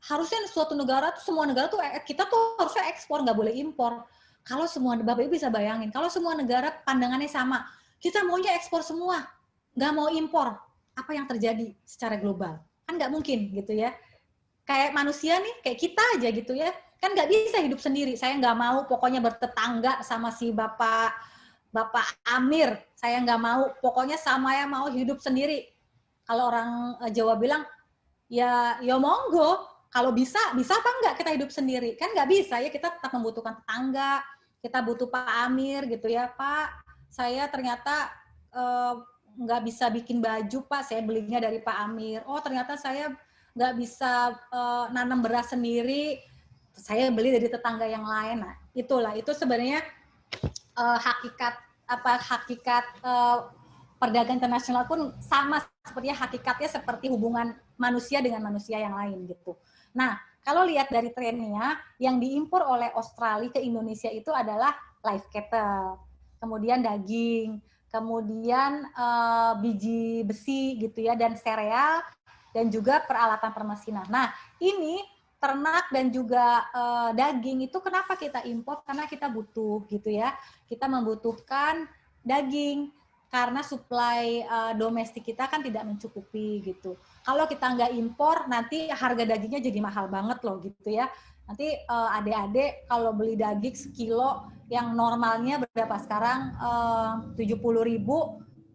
harusnya suatu negara tuh, semua negara tuh, kita tuh harusnya ekspor, nggak boleh impor. Kalau semua, Bapak Ibu bisa bayangin, kalau semua negara pandangannya sama, kita maunya ekspor semua, nggak mau impor, apa yang terjadi secara global? Kan nggak mungkin gitu ya. Kayak manusia nih, kayak kita aja gitu ya, kan nggak bisa hidup sendiri. Saya nggak mau pokoknya bertetangga sama si Bapak Amir, saya nggak mau, pokoknya saya mau hidup sendiri. Kalau orang Jawa bilang, ya monggo, kalau bisa apa enggak kita hidup sendiri? Kan nggak bisa ya, kita tetap membutuhkan tetangga, kita butuh Pak Amir gitu ya, Pak, saya ternyata nggak bisa bikin baju, Pak, saya belinya dari Pak Amir. Oh, ternyata saya nggak bisa nanam beras sendiri, saya beli dari tetangga yang lain. Nah, itu sebenarnya hakikat perdagangan internasional pun sama sepertinya, hakikatnya seperti hubungan manusia dengan manusia yang lain gitu. Nah, kalau lihat dari trennya, yang diimpor oleh Australia ke Indonesia itu adalah live cattle, kemudian daging, kemudian biji besi gitu ya, dan sereal, dan juga peralatan permesinan. Nah, ini ternak dan juga daging itu kenapa kita impor? Karena kita butuh gitu ya. Kita membutuhkan daging karena suplai domestik kita kan tidak mencukupi gitu. Kalau kita nggak impor, nanti harga dagingnya jadi mahal banget loh gitu ya. Nanti adik-adik kalau beli daging sekilo yang normalnya berapa sekarang, 70.000,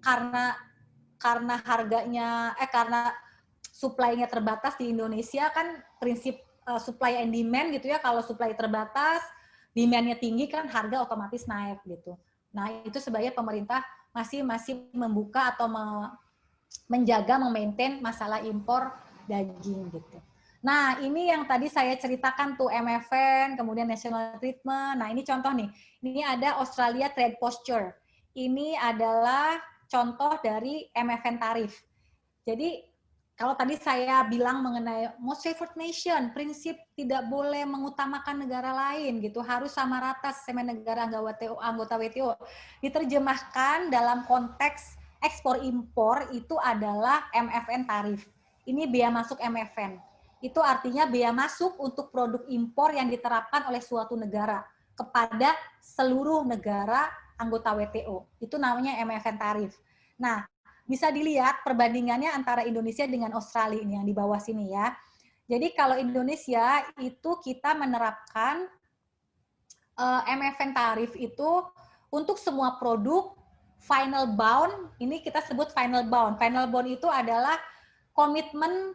karena harganya karena suplainya terbatas di Indonesia, kan prinsip supply and demand gitu ya. Kalau supply terbatas, demand-nya tinggi, kan harga otomatis naik gitu. Nah, itu sebenarnya pemerintah masih membuka atau menjaga, memaintain masalah impor daging gitu. Nah, ini yang tadi saya ceritakan tuh, MFN, kemudian national treatment. Nah, ini contoh nih. Ini ada Australia Trade Posture. Ini adalah contoh dari MFN tarif. Jadi, kalau tadi saya bilang mengenai most favored nation, prinsip tidak boleh mengutamakan negara lain gitu, harus sama rata sama negara anggota WTO. Diterjemahkan dalam konteks ekspor impor itu adalah MFN tarif. Ini bea masuk MFN. Itu artinya bea masuk untuk produk impor yang diterapkan oleh suatu negara kepada seluruh negara anggota WTO. Itu namanya MFN tarif. Nah, bisa dilihat perbandingannya antara Indonesia dengan Australia ini yang di bawah sini ya. Jadi kalau Indonesia itu kita menerapkan MFN tarif itu untuk semua produk final bound, ini kita sebut final bound. Final bound itu adalah komitmen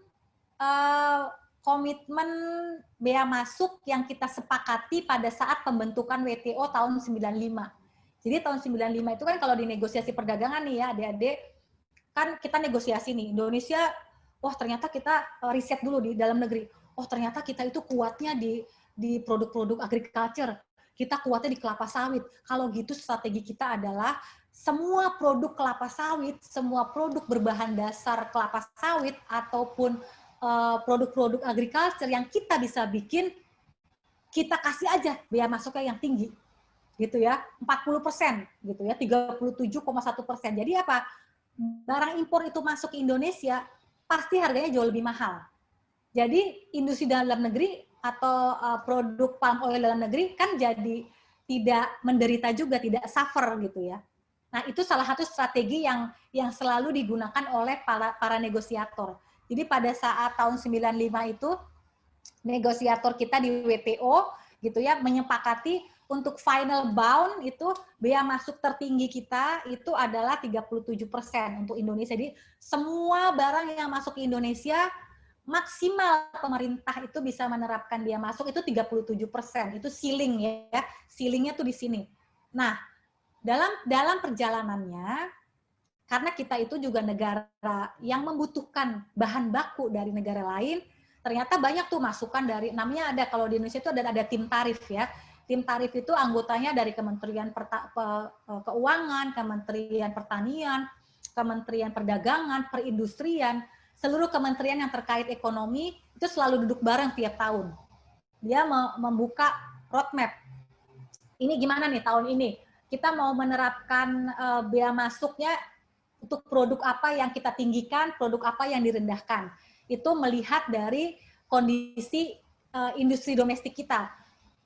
bea masuk yang kita sepakati pada saat pembentukan WTO tahun 95. Jadi tahun 95 itu kan kalau di negosiasi perdagangan nih ya adik-adik, kan kita negosiasi nih, Indonesia, wah ternyata kita riset dulu di dalam negeri, oh ternyata kita itu kuatnya di produk-produk agriculture, kita kuatnya di kelapa sawit. Kalau gitu strategi kita adalah semua produk kelapa sawit, semua produk berbahan dasar kelapa sawit, ataupun produk-produk agriculture yang kita bisa bikin, kita kasih aja bea masuknya yang tinggi, gitu ya, 40% gitu ya, 37,1%. Jadi apa? Barang impor itu masuk ke Indonesia, pasti harganya jauh lebih mahal. Jadi industri dalam negeri atau produk palm oil dalam negeri kan jadi tidak menderita juga, tidak suffer gitu ya. Nah, itu salah satu strategi yang selalu digunakan oleh para negosiator. Jadi pada saat tahun 95 itu negosiator kita di WTO gitu ya menyepakati untuk final bound itu bea masuk tertinggi kita itu adalah 37% untuk Indonesia. Jadi semua barang yang masuk ke Indonesia maksimal pemerintah itu bisa menerapkan bea masuk itu 37%. Itu ceiling ya. Ceilingnya tuh di sini. Nah, dalam perjalanannya, karena kita itu juga negara yang membutuhkan bahan baku dari negara lain, ternyata banyak tuh masukan dari, namanya ada, kalau di Indonesia itu ada tim tarif ya. Tim tarif itu anggotanya dari Kementerian Keuangan, Kementerian Pertanian, Kementerian Perdagangan, Perindustrian, seluruh kementerian yang terkait ekonomi itu selalu duduk bareng tiap tahun. Dia membuka roadmap. Ini gimana nih tahun ini? Kita mau menerapkan bea masuknya untuk produk apa yang kita tinggikan, produk apa yang direndahkan. Itu melihat dari kondisi industri domestik kita.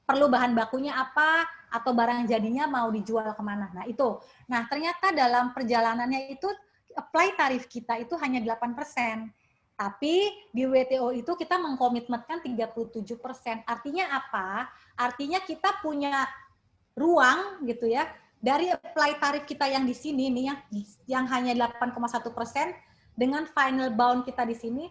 Perlu bahan bakunya apa, atau barang jadinya mau dijual kemana. Nah, itu. Nah, ternyata dalam perjalanannya itu, apply tarif kita itu hanya 8%. Tapi di WTO itu kita mengkomitmenkan 37%. Artinya apa? Artinya kita punya ruang gitu ya, dari apply tarif kita yang di sini nih yang hanya 8,1% dengan final bound kita di sini,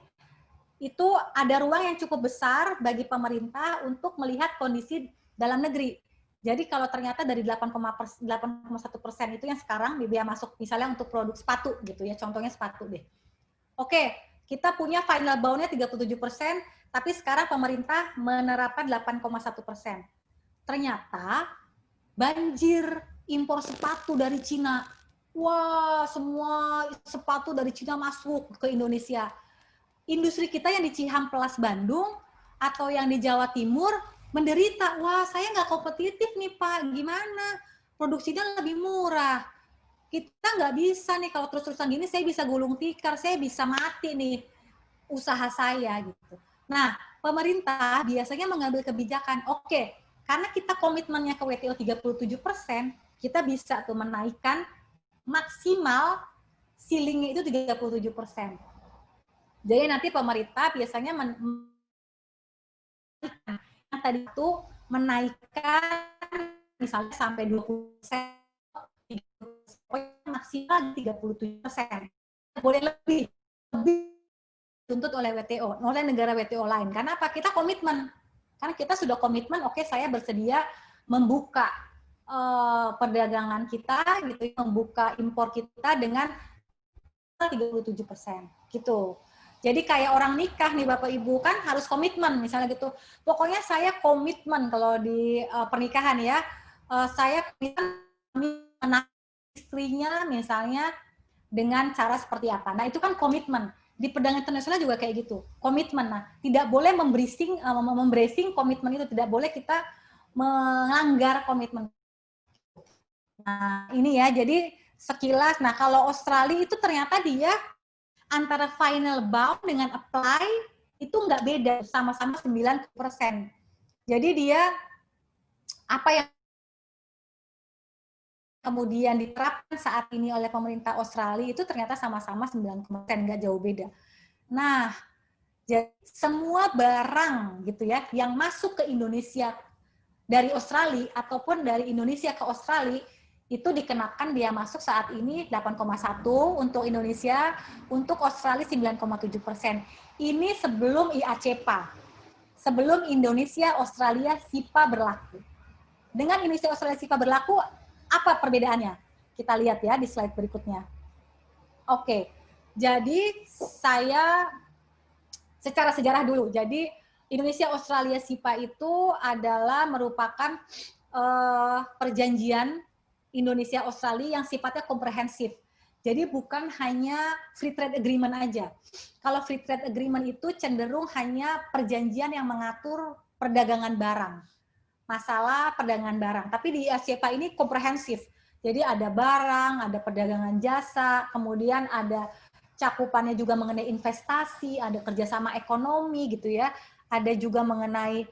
itu ada ruang yang cukup besar bagi pemerintah untuk melihat kondisi dalam negeri. Jadi kalau ternyata dari 8,1% itu yang sekarang biaya masuk misalnya untuk produk sepatu gitu ya, contohnya sepatu deh. Oke, kita punya final bound-nya 37%, tapi sekarang pemerintah menerapkan 8,1%. Ternyata banjir impor sepatu dari Cina. Wah, semua sepatu dari Cina masuk ke Indonesia. Industri kita yang di Cihampelas Bandung atau yang di Jawa Timur menderita. Wah, saya nggak kompetitif nih Pak, gimana? Produksinya lebih murah. Kita nggak bisa nih kalau terus-terusan gini, saya bisa gulung tikar, saya bisa mati nih usaha saya gitu. Nah, pemerintah biasanya mengambil kebijakan, oke, karena kita komitmennya ke WTO 37%, kita bisa tuh menaikkan maksimal ceilingnya itu 37%. Jadi nanti pemerintah biasanya yang tadi itu menaikkan misalnya sampai 20%, maksimal 37%. Boleh lebih dituntut oleh WTO, oleh negara WTO lain. Karena apa? Kita komitmen. Karena kita sudah komitmen, oke, saya bersedia membuka perdagangan kita, gitu, membuka impor kita dengan 37%, gitu. Jadi kayak orang nikah nih Bapak Ibu kan harus komitmen misalnya gitu. Pokoknya saya komitmen kalau di pernikahan ya, saya komitmen menaik istrinya misalnya dengan cara seperti apa. Nah itu kan komitmen. Di perdagangan internasional juga kayak gitu, komitmen. Nah tidak boleh membracing komitmen itu, tidak boleh kita melanggar komitmen. Nah ini ya, jadi sekilas. Nah kalau Australia itu ternyata dia antara final bound dengan apply itu nggak beda, sama-sama 9%. Jadi dia apa yang kemudian diterapkan saat ini oleh pemerintah Australia itu ternyata sama-sama 9%, nggak jauh beda. Nah, jadi semua barang gitu ya yang masuk ke Indonesia dari Australia ataupun dari Indonesia ke Australia itu dikenakan biaya masuk saat ini 8,1 untuk Indonesia, untuk Australia 9,7%. Ini sebelum IACPA, sebelum Indonesia Australia SIPA berlaku. Dengan Indonesia Australia SIPA berlaku, apa perbedaannya? Kita lihat ya di slide berikutnya. Oke, jadi saya secara sejarah dulu. Jadi Indonesia Australia SIPA itu adalah merupakan perjanjian Indonesia Australia yang sifatnya komprehensif. Jadi bukan hanya free trade agreement aja. Kalau free trade agreement itu cenderung hanya perjanjian yang mengatur perdagangan barang. Masalah perdagangan barang. Tapi di IACPA ini komprehensif. Jadi ada barang, ada perdagangan jasa, kemudian ada cakupannya juga mengenai investasi, ada kerjasama ekonomi gitu ya. Ada juga mengenai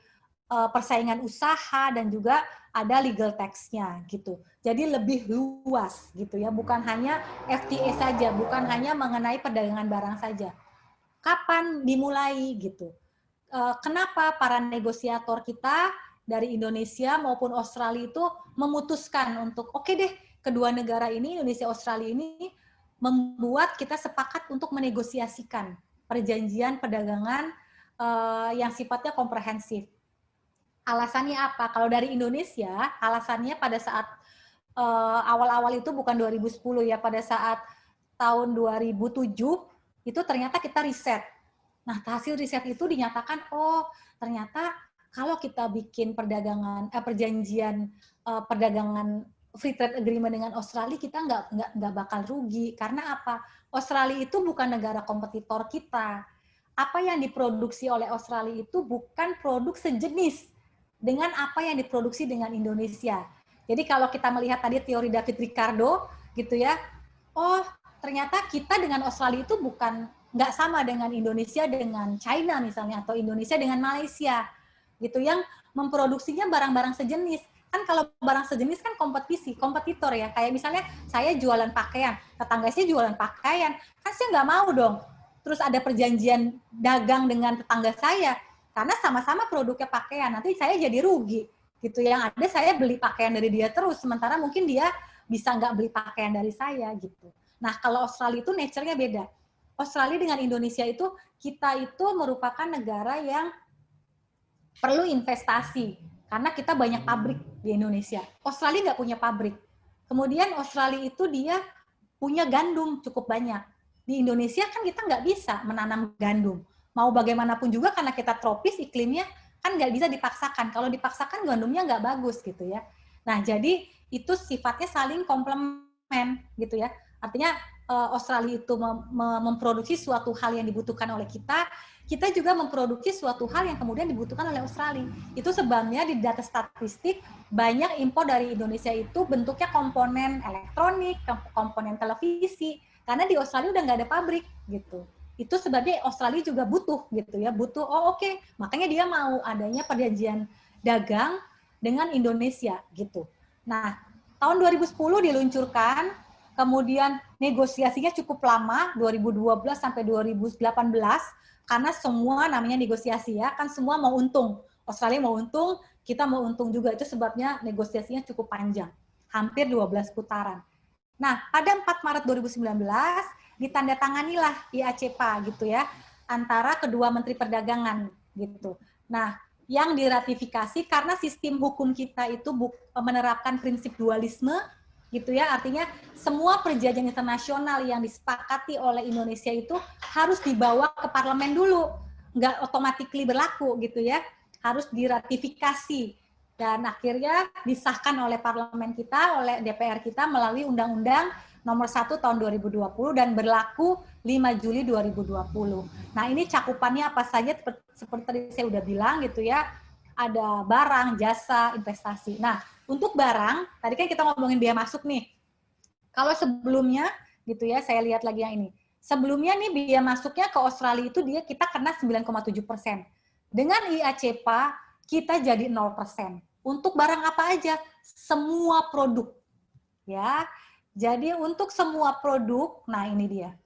persaingan usaha dan juga ada legal tax-nya gitu. Jadi lebih luas gitu ya, bukan hanya FTA saja, bukan hanya mengenai perdagangan barang saja. Kapan dimulai gitu? Kenapa para negosiator kita dari Indonesia maupun Australia itu memutuskan untuk oke deh, kedua negara ini, Indonesia Australia ini membuat kita sepakat untuk menegosiasikan perjanjian perdagangan yang sifatnya komprehensif. Alasannya apa? Kalau dari Indonesia, alasannya pada saat awal-awal itu bukan 2010 ya, pada saat tahun 2007 itu ternyata kita riset. Nah, hasil riset itu dinyatakan, oh ternyata kalau kita bikin perjanjian perdagangan free trade agreement dengan Australia, kita nggak bakal rugi. Karena apa? Australia itu bukan negara kompetitor kita. Apa yang diproduksi oleh Australia itu bukan produk sejenis dengan apa yang diproduksi dengan Indonesia. Jadi kalau kita melihat tadi teori David Ricardo gitu ya, oh ternyata kita dengan Australia itu bukan nggak sama dengan Indonesia dengan China misalnya, atau Indonesia dengan Malaysia, gitu, yang memproduksinya barang-barang sejenis. Kan kalau barang sejenis kan kompetitor ya. Kayak misalnya saya jualan pakaian, tetangga saya jualan pakaian, kan saya nggak mau dong. Terus ada perjanjian dagang dengan tetangga saya, karena sama-sama produknya pakaian, nanti saya jadi rugi. Gitu, yang ada saya beli pakaian dari dia terus, sementara mungkin dia bisa nggak beli pakaian dari saya gitu. Nah, kalau Australia itu nature-nya beda. Australia dengan Indonesia itu, kita itu merupakan negara yang perlu investasi, karena kita banyak pabrik di Indonesia. Australia nggak punya pabrik. Kemudian Australia itu dia punya gandum cukup banyak. Di Indonesia kan kita nggak bisa menanam gandum. Mau bagaimanapun juga karena kita tropis iklimnya, kan nggak bisa dipaksakan. Kalau dipaksakan gandumnya nggak bagus gitu ya. Nah, jadi itu sifatnya saling komplement gitu ya. Artinya Australia itu memproduksi suatu hal yang dibutuhkan oleh kita, kita juga memproduksi suatu hal yang kemudian dibutuhkan oleh Australia. Itu sebabnya di data statistik banyak impor dari Indonesia itu bentuknya komponen elektronik, komponen televisi, karena di Australia udah nggak ada pabrik gitu. Itu sebabnya Australia juga butuh gitu ya, butuh, oke. Makanya dia mau adanya perjanjian dagang dengan Indonesia gitu. Nah, tahun 2010 diluncurkan, kemudian negosiasinya cukup lama, 2012 sampai 2018, karena semua namanya negosiasi ya, kan semua mau untung. Australia mau untung, kita mau untung juga, itu sebabnya negosiasinya cukup panjang, hampir 12 putaran. Nah, pada 4 Maret 2019, ditandatanganilah IACPA gitu ya, antara kedua Menteri Perdagangan gitu. Nah, yang diratifikasi karena sistem hukum kita itu menerapkan prinsip dualisme gitu ya, artinya semua perjanjian internasional yang disepakati oleh Indonesia itu harus dibawa ke parlemen dulu, nggak otomatis berlaku gitu ya, harus diratifikasi. Dan akhirnya disahkan oleh parlemen kita, oleh DPR kita melalui Undang-Undang Nomor 1 Tahun 2020 dan berlaku 5 Juli 2020. Nah, ini cakupannya apa saja seperti tadi saya udah bilang gitu ya. Ada barang, jasa, investasi. Nah, untuk barang, tadi kan kita ngomongin biaya masuk nih. Kalau sebelumnya gitu ya, saya lihat lagi yang ini. Sebelumnya nih biaya masuknya ke Australia itu kita kena 9,7%. Dengan IACPA kita jadi 0%. Untuk barang apa aja? Semua produk. Ya. Jadi untuk semua produk, nah ini dia.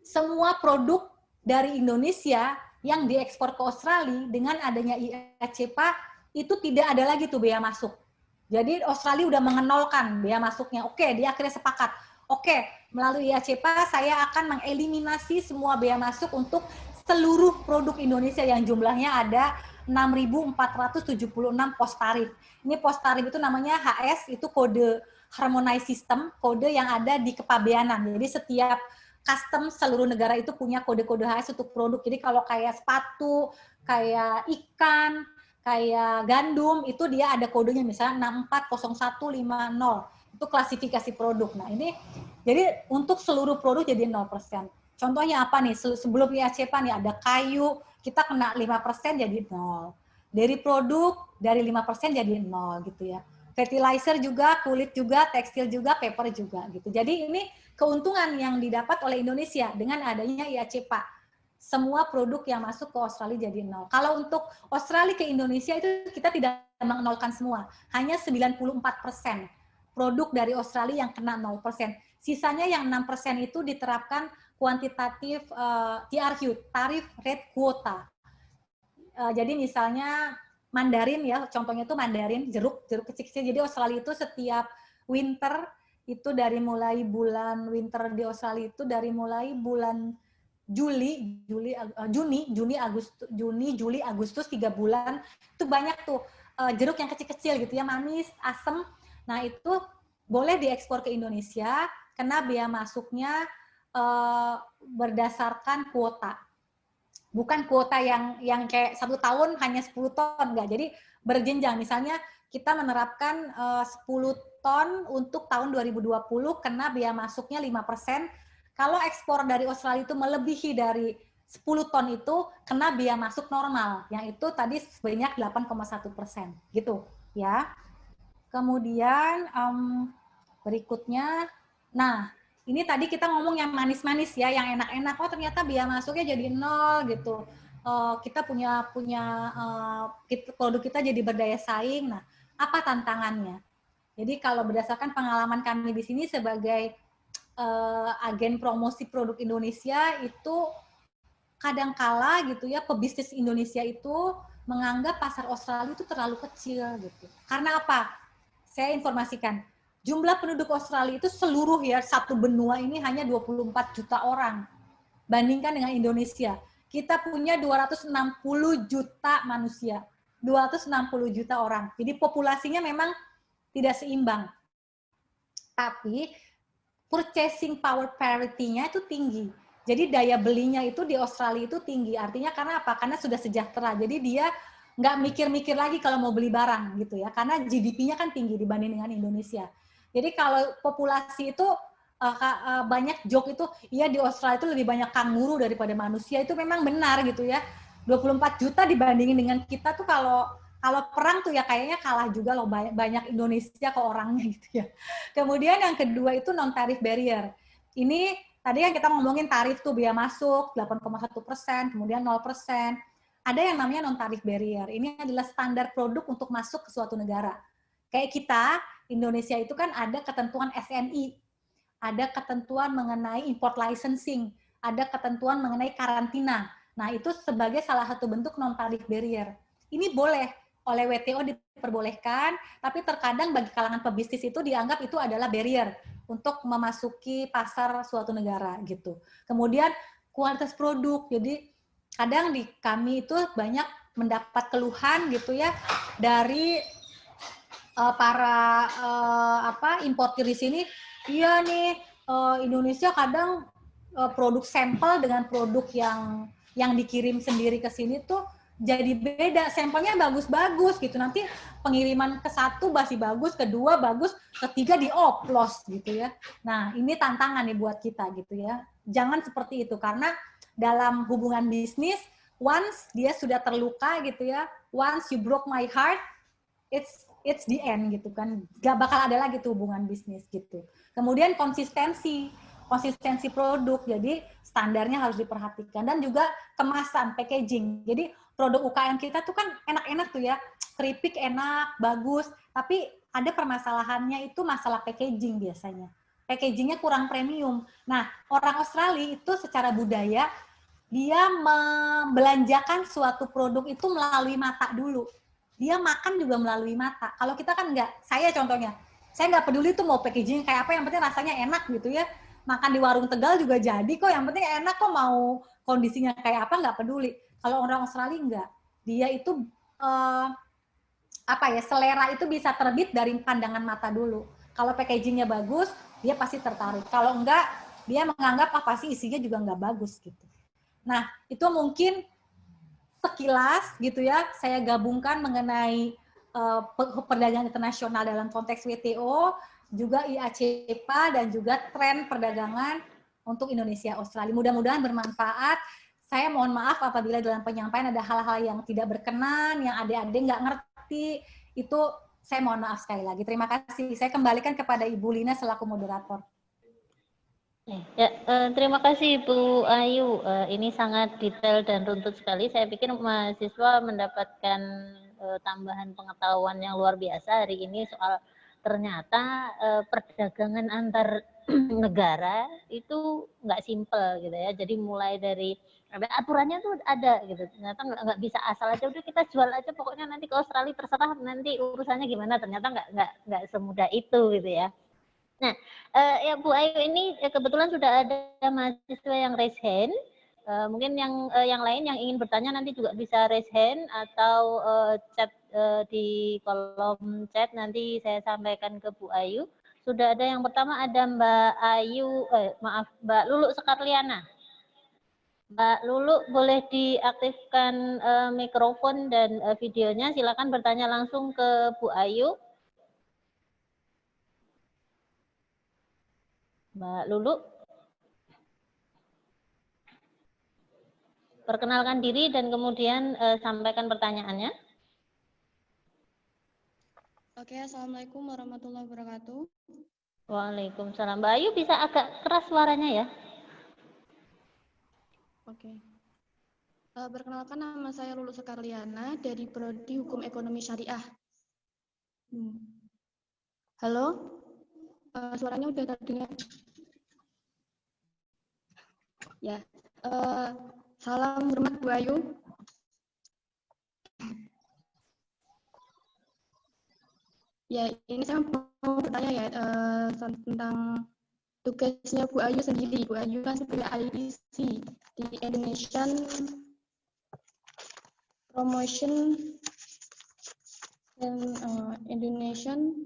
Semua produk dari Indonesia yang diekspor ke Australia dengan adanya IACPA itu tidak ada lagi tuh bea masuk. Jadi Australia udah mengenolkan bea masuknya. Oke, dia akhirnya sepakat. Oke, melalui IACPA saya akan mengeliminasi semua bea masuk untuk seluruh produk Indonesia yang jumlahnya ada 6.476 pos tarif. Ini pos tarif itu namanya HS, itu kode harmonized system, kode yang ada di kepabeanan. Jadi setiap custom seluruh negara itu punya kode-kode HS untuk produk. Jadi kalau kayak sepatu, kayak ikan, kayak gandum, itu dia ada kodenya misalnya 640150. Itu klasifikasi produk. Nah ini, jadi untuk seluruh produk jadi 0%. Contohnya apa nih? Sebelum IACPA nih ada kayu, kita kena 5% jadi 0. Dari produk, dari 5% jadi 0 gitu ya. Fertilizer juga, kulit juga, tekstil juga, paper juga gitu. Jadi ini keuntungan yang didapat oleh Indonesia dengan adanya IACPA. Semua produk yang masuk ke Australia jadi 0. Kalau untuk Australia ke Indonesia itu kita tidak menolkan semua. Hanya 94% produk dari Australia yang kena 0%. Sisanya yang 6% itu diterapkan kuantitatif TRQ, tarif rate quota. Jadi misalnya Mandarin ya, contohnya itu Mandarin, jeruk kecil-kecil. Jadi Australia itu setiap winter itu dari mulai bulan winter di Australia itu dari mulai bulan Juni, Juli, Agustus 3 bulan itu banyak tuh jeruk yang kecil-kecil gitu ya, manis, asam. Nah itu boleh diekspor ke Indonesia karena bea masuknya berdasarkan kuota. Bukan kuota yang kayak 1 tahun hanya 10 ton, enggak. Jadi berjenjang. Misalnya kita menerapkan 10 ton untuk tahun 2020, kena bea masuknya 5%. Kalau ekspor dari Australia itu melebihi dari 10 ton itu, kena bea masuk normal. Yang itu tadi sebanyak 8,1%. Gitu ya. Kemudian berikutnya, nah Ini tadi kita ngomong yang manis-manis ya, yang enak-enak. Oh ternyata biaya masuknya jadi 0 gitu. Kita punya produk kita jadi berdaya saing. Nah, apa tantangannya? Jadi kalau berdasarkan pengalaman kami di sini sebagai agen promosi produk Indonesia itu kadangkala gitu ya, pebisnis Indonesia itu menganggap pasar Australia itu terlalu kecil gitu. Karena apa? Saya informasikan, jumlah penduduk Australia itu seluruh ya satu benua ini hanya 24 juta orang. Bandingkan dengan Indonesia, kita punya 260 juta manusia, 260 juta orang. Jadi populasinya memang tidak seimbang. Tapi purchasing power parity-nya itu tinggi. Jadi daya belinya itu di Australia itu tinggi. Artinya karena apa? Karena sudah sejahtera. Jadi dia nggak mikir-mikir lagi kalau mau beli barang gitu ya. Karena GDP-nya kan tinggi dibanding dengan Indonesia. Jadi kalau populasi itu banyak joke itu, iya di Australia itu lebih banyak kanguru daripada manusia. Itu memang benar gitu ya. 24 juta dibandingin dengan kita tuh kalau perang tuh ya kayaknya kalah juga loh, banyak Indonesia ke orangnya gitu ya. Kemudian yang kedua itu non tarif barrier. Ini tadi yang kita ngomongin tarif tuh biaya masuk 8,1%, kemudian 0%. Ada yang namanya non tarif barrier. Ini adalah standar produk untuk masuk ke suatu negara. Kayak kita, Indonesia itu kan ada ketentuan SNI, ada ketentuan mengenai import licensing, ada ketentuan mengenai karantina. Nah, itu sebagai salah satu bentuk non tarif barrier. Ini boleh oleh WTO diperbolehkan, tapi terkadang bagi kalangan pebisnis itu dianggap itu adalah barrier untuk memasuki pasar suatu negara gitu. Kemudian kualitas produk, jadi kadang di kami itu banyak mendapat keluhan gitu ya dari para importir di sini, iya nih Indonesia kadang produk sampel dengan produk yang dikirim sendiri ke sini tuh jadi beda, sampelnya bagus-bagus gitu, nanti pengiriman ke satu masih bagus, kedua bagus, ketiga dioplos gitu ya. Nah ini tantangan nih buat kita gitu ya, jangan seperti itu karena dalam hubungan bisnis, once dia sudah terluka gitu ya, once you broke my heart, it's the end gitu kan, gak bakal ada lagi tuh hubungan bisnis gitu. Kemudian konsistensi produk, jadi standarnya harus diperhatikan, dan juga kemasan, packaging. Jadi produk UKM kita tuh kan enak-enak tuh ya, keripik enak, bagus, tapi ada permasalahannya itu masalah packaging biasanya. Packagingnya kurang premium. Nah, orang Australia itu secara budaya, dia membelanjakan suatu produk itu melalui mata dulu. Dia makan juga melalui mata. Kalau kita kan enggak, saya contohnya, saya nggak peduli tuh mau packaging kayak apa, yang penting rasanya enak gitu ya. Makan di warung Tegal juga jadi kok, yang penting enak kok, mau kondisinya kayak apa nggak peduli. Kalau orang Australia enggak, dia itu selera itu bisa terbit dari pandangan mata dulu. Kalau packagingnya bagus, dia pasti tertarik. Kalau enggak, dia menganggap pasti isinya juga nggak bagus gitu. Nah, itu mungkin sekilas gitu ya, saya gabungkan mengenai perdagangan internasional dalam konteks WTO, juga IACPA, dan juga tren perdagangan untuk Indonesia Australia. Mudah-mudahan bermanfaat. Saya mohon maaf apabila dalam penyampaian ada hal-hal yang tidak berkenan, yang adik-adik nggak ngerti, itu saya mohon maaf sekali lagi. Terima kasih. Saya kembalikan kepada Ibu Lina selaku moderator. Ya, terima kasih Ibu Ayu. Ini sangat detail dan runtut sekali. Saya pikir mahasiswa mendapatkan tambahan pengetahuan yang luar biasa hari ini soal ternyata perdagangan antar negara itu nggak simpel gitu ya. Jadi mulai dari aturannya tuh ada gitu. Ternyata nggak bisa asal aja udah kita jual aja, pokoknya nanti ke Australia terserah nanti urusannya gimana. Ternyata nggak semudah itu gitu ya. Nah, ya Bu Ayu, ini kebetulan sudah ada mahasiswa yang raise hand. Mungkin yang lain yang ingin bertanya nanti juga bisa raise hand atau chat di kolom chat, nanti saya sampaikan ke Bu Ayu. Sudah ada yang pertama, ada Mbak Ayu, Mbak Lulu Sekarliana. Mbak Lulu, boleh diaktifkan mikrofon dan videonya, silakan bertanya langsung ke Bu Ayu. Mbak Lulu, perkenalkan diri dan kemudian sampaikan pertanyaannya. Oke, Assalamualaikum warahmatullahi wabarakatuh. Waalaikumsalam. Mbak Ayu bisa agak keras suaranya ya? Oke. Perkenalkan, nama saya Lulu Sekarliana dari Prodi Hukum Ekonomi Syariah. Halo, suaranya udah terdengar? Ya, salam hormat Bu Ayu. Ya, ini saya mau bertanya ya tentang tugasnya Bu Ayu sendiri. Bu Ayu kan sebagai IEC di Indonesian Promotion dan Indonesian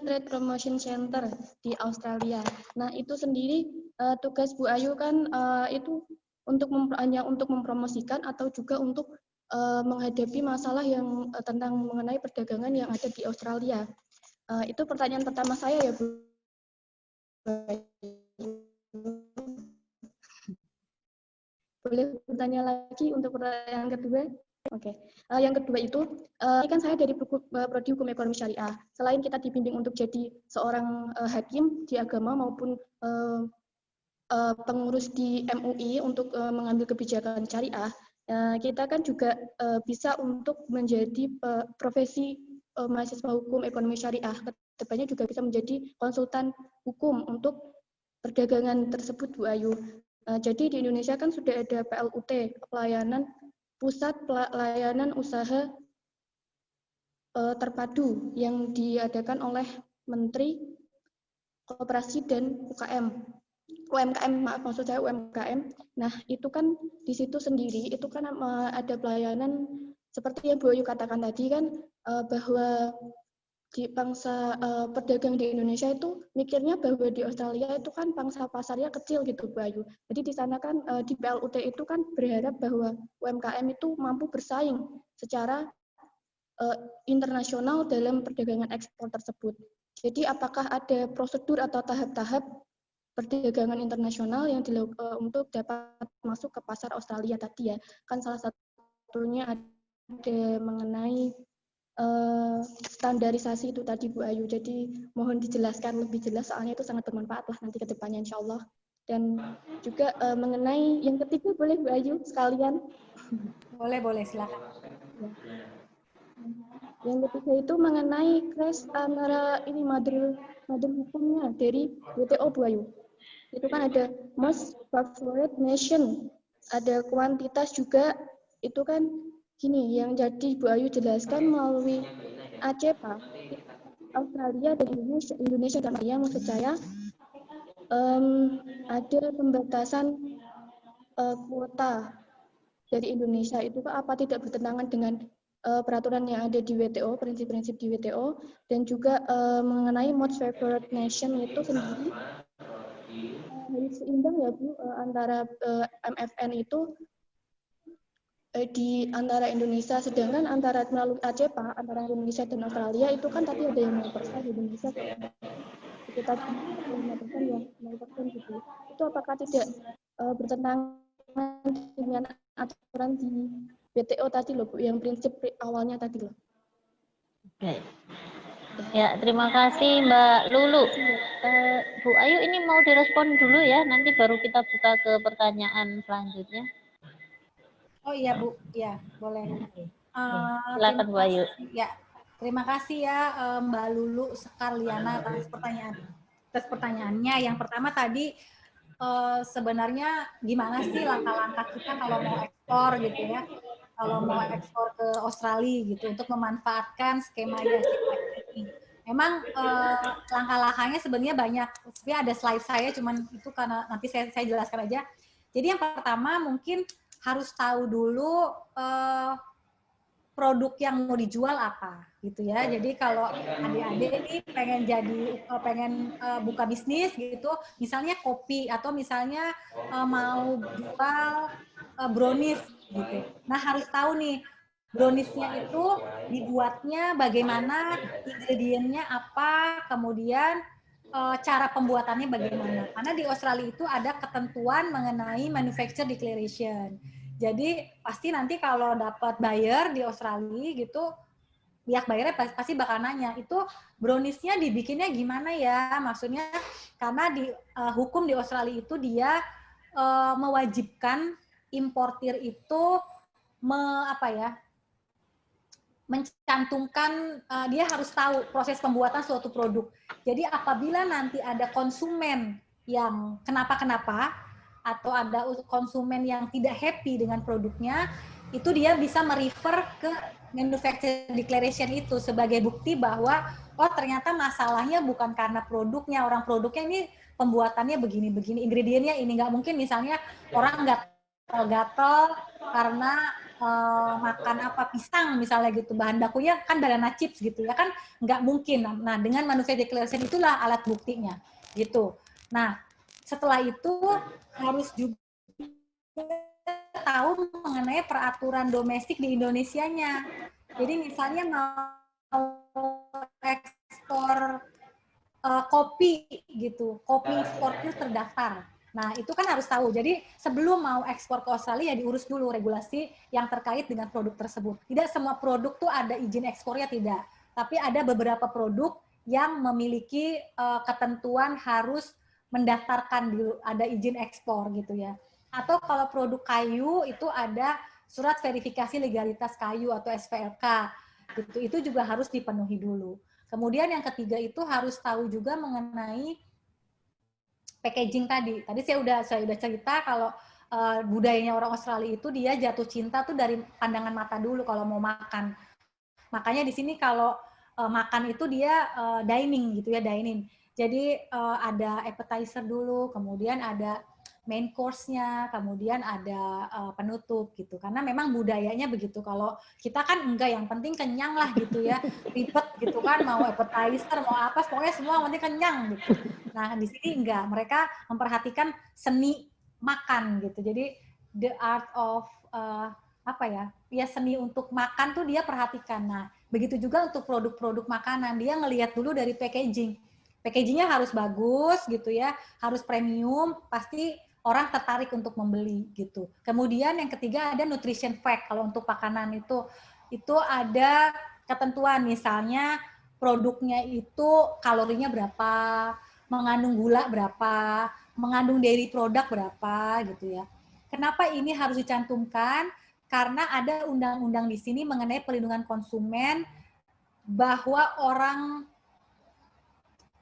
Trade Promotion Center di Australia. Nah, itu sendiri tugas Bu Ayu kan itu hanya untuk mempromosikan atau juga untuk menghadapi masalah yang tentang mengenai perdagangan yang ada di Australia. Itu pertanyaan pertama saya ya, Bu. Boleh bertanya lagi untuk pertanyaan kedua? Oke. Yang kedua itu, ini kan saya dari Prodi Hukum Ekonomi Syariah. Selain kita dibimbing untuk jadi seorang hakim di agama maupun pengurus di MUI untuk mengambil kebijakan syariah, kita kan juga bisa untuk menjadi profesi mahasiswa hukum ekonomi syariah. Kedepannya juga bisa menjadi konsultan hukum untuk perdagangan tersebut, Bu Ayu. Jadi di Indonesia kan sudah ada PLUT, Pusat Pelayanan Usaha Terpadu, yang diadakan oleh Menteri Koperasi dan UMKM, maaf maksud saya UMKM. Nah, itu kan di situ sendiri, itu kan ada pelayanan seperti yang Bu Ayu katakan tadi kan, bahwa di bangsa pedagang di Indonesia itu mikirnya bahwa di Australia itu kan pangsa pasarnya kecil gitu, Bu Ayu. Jadi di sana kan di PLUT itu kan berharap bahwa UMKM itu mampu bersaing secara internasional dalam perdagangan ekspor tersebut. Jadi apakah ada prosedur atau tahap-tahap perdagangan internasional yang untuk dapat masuk ke pasar Australia tadi ya? Kan salah satunya ada mengenai standarisasi itu tadi, Bu Ayu. Jadi mohon dijelaskan lebih jelas, soalnya itu sangat bermanfaat lah nanti ke depannya insya Allah. Dan juga mengenai yang ketiga, boleh Bu Ayu sekalian? Boleh, silakan. Ya. Yang ketiga itu mengenai crash antara ini mother hukumnya dari WTO, Bu Ayu. Itu kan ada most favored nation, ada kuantitas juga, itu kan gini, yang jadi Bu Ayu jelaskan melalui ACEPA, Australia dan Indonesia dan Australia, maksud saya ada pembatasan kuota dari Indonesia. Itu apa tidak bertentangan dengan peraturan yang ada di WTO, prinsip-prinsip di WTO, dan juga mengenai most favored nation itu sendiri harus seimbang ya Bu, antara MFN itu di antara Indonesia, sedangkan antara melalui ACEPA antara Indonesia dan Australia itu kan tadi ada yang 0%, Indonesia sekitar 5% ya, 0% gitu. Itu apakah tidak bertentangan dengan aturan di WTO tadi loh Bu, yang prinsip awalnya tadi loh. Oke. Ya, terima kasih Mbak Lulu. Bu Ayu ini mau direspon dulu ya, nanti baru kita buka ke pertanyaan selanjutnya. Oh iya Bu, ya boleh. Silakan Bu Ayu. Ya, terima kasih ya Mbak Lulu Sekarliana atas pertanyaannya. Yang pertama tadi sebenarnya gimana sih langkah-langkah kita kalau mau ekspor gitu ya, kalau mau ekspor ke Australia gitu untuk memanfaatkan skema ini. Memang langkah-langkahnya sebenarnya banyak. Sebenarnya ada slide saya, cuman itu karena nanti saya jelaskan aja. Jadi yang pertama mungkin harus tahu dulu produk yang mau dijual apa gitu ya. Jadi kalau adik-adik ini pengen buka bisnis gitu, misalnya kopi atau misalnya mau jual brownies gitu. Nah, harus tahu nih browniesnya itu dibuatnya bagaimana, ingredientnya apa, kemudian cara pembuatannya bagaimana. Karena di Australia itu ada ketentuan mengenai manufacturer declaration. Jadi pasti nanti kalau dapat buyer di Australia gitu, pihak bayarnya pasti bakal nanya, itu brownies-nya dibikinnya gimana ya? Maksudnya karena di hukum di Australia itu dia mewajibkan importir itu mencantumkan, dia harus tahu proses pembuatan suatu produk. Jadi apabila nanti ada konsumen yang kenapa-kenapa atau ada konsumen yang tidak happy dengan produknya, itu dia bisa merefer ke manufacturer declaration itu sebagai bukti bahwa ternyata masalahnya bukan karena produknya, orang produknya ini pembuatannya begini-begini, ingredientnya ini. Nggak mungkin misalnya orang gatal karena makan pisang misalnya gitu, bahan bakunya kan banana chips gitu ya, kan nggak mungkin. Nah, dengan manufacturer declaration itulah alat buktinya gitu. Nah, setelah itu harus juga tahu mengenai peraturan domestik di Indonesianya. Jadi misalnya mau ekspor kopi gitu, kopi ekspornya terdaftar. Nah, itu kan harus tahu. Jadi sebelum mau ekspor ke Australia, diurus dulu regulasi yang terkait dengan produk tersebut. Tidak semua produk tuh ada izin ekspornya, tidak. Tapi ada beberapa produk yang memiliki ketentuan harus mendaftarkan dulu, ada izin ekspor gitu ya. Atau kalau produk kayu itu ada surat verifikasi legalitas kayu atau SVLK gitu. Itu juga harus dipenuhi dulu. Kemudian yang ketiga itu harus tahu juga mengenai packaging tadi. Tadi saya udah cerita kalau budayanya orang Australia itu dia jatuh cinta tuh dari pandangan mata dulu kalau mau makan. Makanya di sini kalau makan itu dia dining gitu ya, dining. Jadi ada appetizer dulu, kemudian ada main course-nya, kemudian ada penutup gitu. Karena memang budayanya begitu. Kalau kita kan enggak, yang penting kenyang lah gitu ya. Ribet gitu kan, mau appetizer, mau apa, pokoknya semua yang penting kenyang gitu. Nah, di sini enggak. Mereka memperhatikan seni makan gitu. Jadi the art of seni untuk makan tuh dia perhatikan. Nah, begitu juga untuk produk-produk makanan, dia ngelihat dulu dari packaging. Packagingnya harus bagus gitu ya, harus premium, pasti orang tertarik untuk membeli gitu. Kemudian yang ketiga ada nutrition fact. Kalau untuk makanan itu ada ketentuan, misalnya produknya itu kalorinya berapa, mengandung gula berapa, mengandung dairy product berapa gitu ya. Kenapa ini harus dicantumkan? Karena ada undang-undang di sini mengenai perlindungan konsumen, bahwa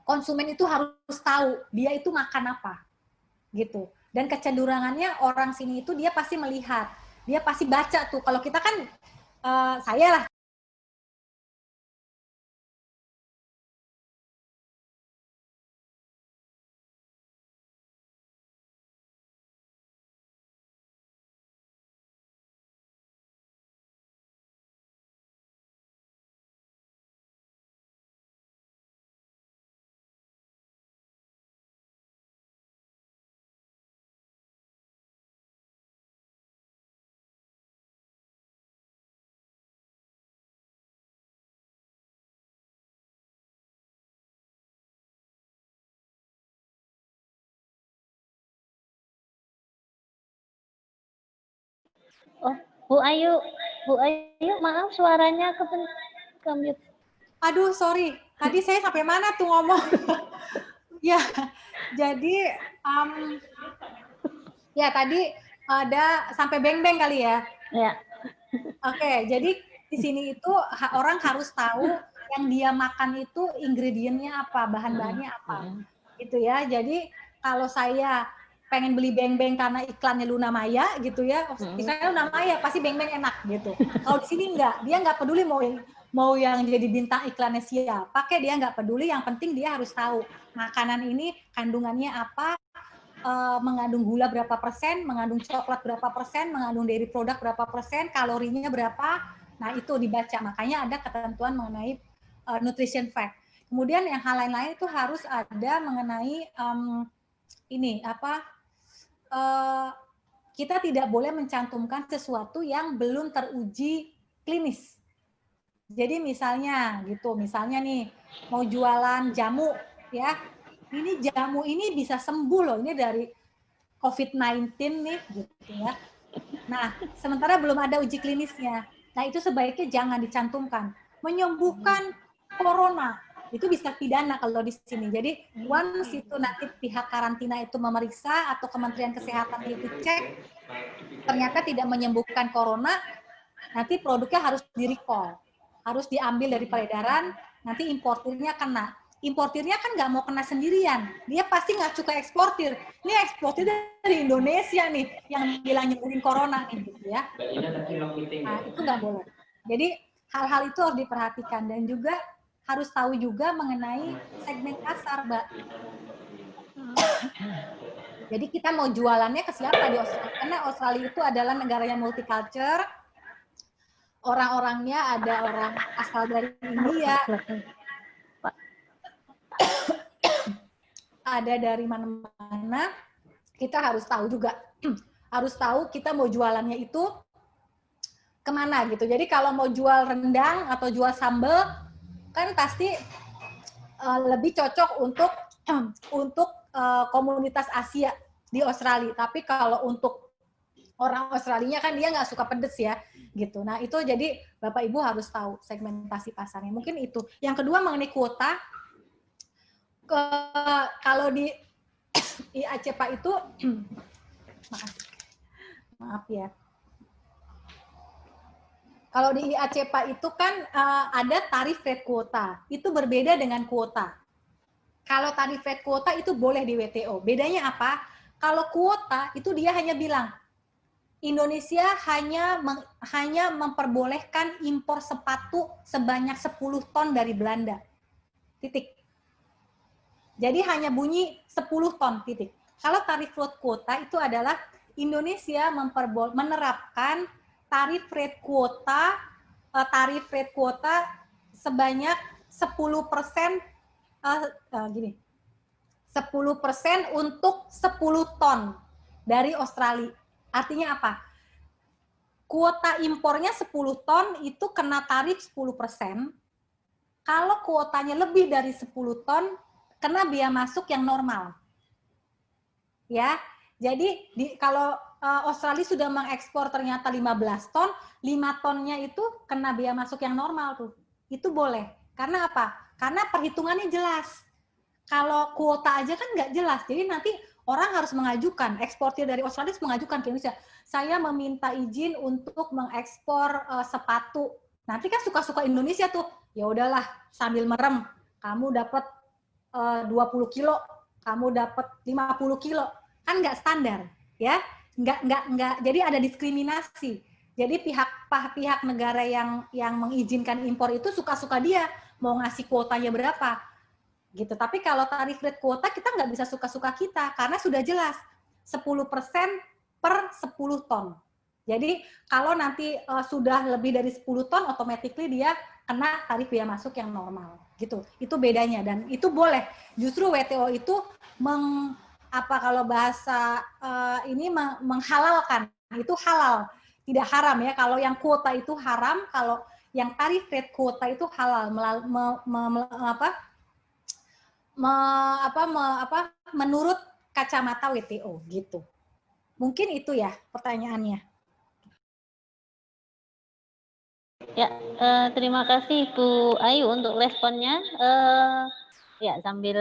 konsumen itu harus tahu dia itu makan apa gitu. Dan kecenderungannya orang sini itu dia pasti melihat, dia pasti baca tuh. Kalau kita kan saya lah Oh, Bu Ayu, maaf suaranya ke mute. aduh sorry, tadi saya sampai mana tuh ngomong? Ya, jadi ya tadi ada sampai beng-beng kali ya. Ya. Oke, jadi di sini itu orang harus tahu yang dia makan itu ingredientnya apa, bahan-bahannya apa, gitu ya. Jadi kalau saya pengen beli beng-beng karena iklannya Luna Maya gitu ya, iklannya Luna Maya pasti beng-beng enak gitu. Kalau di sini enggak, dia nggak peduli mau yang jadi bintang iklannya siapa, dia nggak peduli. Yang penting dia harus tahu makanan ini kandungannya apa, mengandung gula berapa persen, mengandung coklat berapa persen, mengandung dairy produk berapa persen, kalorinya berapa. Nah, itu dibaca. Makanya ada ketentuan mengenai nutrition fact. Kemudian yang hal lain-lain itu harus ada mengenai kita tidak boleh mencantumkan sesuatu yang belum teruji klinis. Jadi misalnya nih mau jualan jamu ya, ini jamu ini bisa sembuh loh, ini dari COVID-19 nih gitu ya. Nah, sementara belum ada uji klinisnya. Nah, itu sebaiknya jangan dicantumkan. menyembuhkan corona, itu bisa pidana kalau di sini. Jadi once itu nanti pihak karantina itu memeriksa atau Kementerian Kesehatan itu cek ternyata tidak menyembuhkan corona, nanti produknya harus di-recall, harus diambil dari peredaran, nanti importirnya kena. Importirnya kan nggak mau kena sendirian, dia pasti nggak suka eksportir. Ini eksportir dari Indonesia nih, yang bilang nyembuhin corona nih, gitu ya. Nah, itu nggak boleh. Jadi hal-hal itu harus diperhatikan dan juga harus tahu juga mengenai segmen pasar, Mbak. Jadi kita mau jualannya ke siapa di Australia? Karena Australia itu adalah negara yang multicultural. Orang-orangnya ada orang asal dari India, ada dari mana-mana. Kita harus tahu juga, harus tahu kita mau jualannya itu kemana gitu. Jadi kalau mau jual rendang atau jual sambal, kan pasti lebih cocok untuk komunitas Asia di Australia. Tapi kalau untuk orang Australinya kan dia nggak suka pedes ya, gitu. Nah itu jadi Bapak Ibu harus tahu segmentasi pasarnya. Mungkin itu. Yang kedua mengenai kuota, kalau di IACPA itu, maaf ya. Kalau di IACPA itu kan ada tarif rate kuota, itu berbeda dengan kuota. Kalau tarif rate kuota itu boleh di WTO. Bedanya apa? Kalau kuota itu dia hanya bilang Indonesia hanya memperbolehkan impor sepatu sebanyak 10 ton dari Belanda. Titik. Jadi hanya bunyi 10 ton, titik. Kalau tarif rate kuota itu adalah Indonesia menerapkan tarif rate kuota sebanyak 10% 10% untuk 10 ton dari Australia. Artinya apa? Kuota impornya 10 ton itu kena tarif 10%. Kalau kuotanya lebih dari 10 ton, kena biaya masuk yang normal. Ya, jadi kalau Australia sudah mengekspor ternyata 15 ton, 5 tonnya itu kena biaya masuk yang normal tuh. Itu boleh. Karena apa? Karena perhitungannya jelas. Kalau kuota aja kan nggak jelas. Jadi nanti orang harus mengajukan, eksportir dari Australia harus mengajukan ke Indonesia. Saya meminta izin untuk mengekspor sepatu. Nanti kan suka-suka Indonesia tuh. Ya udahlah, sambil merem. Kamu dapat 20 kilo, kamu dapat 50 kilo. Kan nggak standar, ya. Nggak. Jadi ada diskriminasi. Jadi pihak negara yang mengizinkan impor itu suka-suka dia mau ngasih kuotanya berapa. Gitu. Tapi kalau tarif rate kuota kita nggak bisa suka-suka kita karena sudah jelas 10% per 10 ton. Jadi kalau nanti sudah lebih dari 10 ton, automatically dia kena tarif biaya masuk yang normal. Gitu. Itu bedanya dan itu boleh. Justru WTO itu kalau bahasa ini menghalalkan, itu halal, tidak haram ya. Kalau yang kuota itu haram, kalau yang tarif rate kuota itu halal menurut kacamata WTO gitu. Mungkin itu ya pertanyaannya. Ya, terima kasih Bu Ayu untuk responnya. Ya, sambil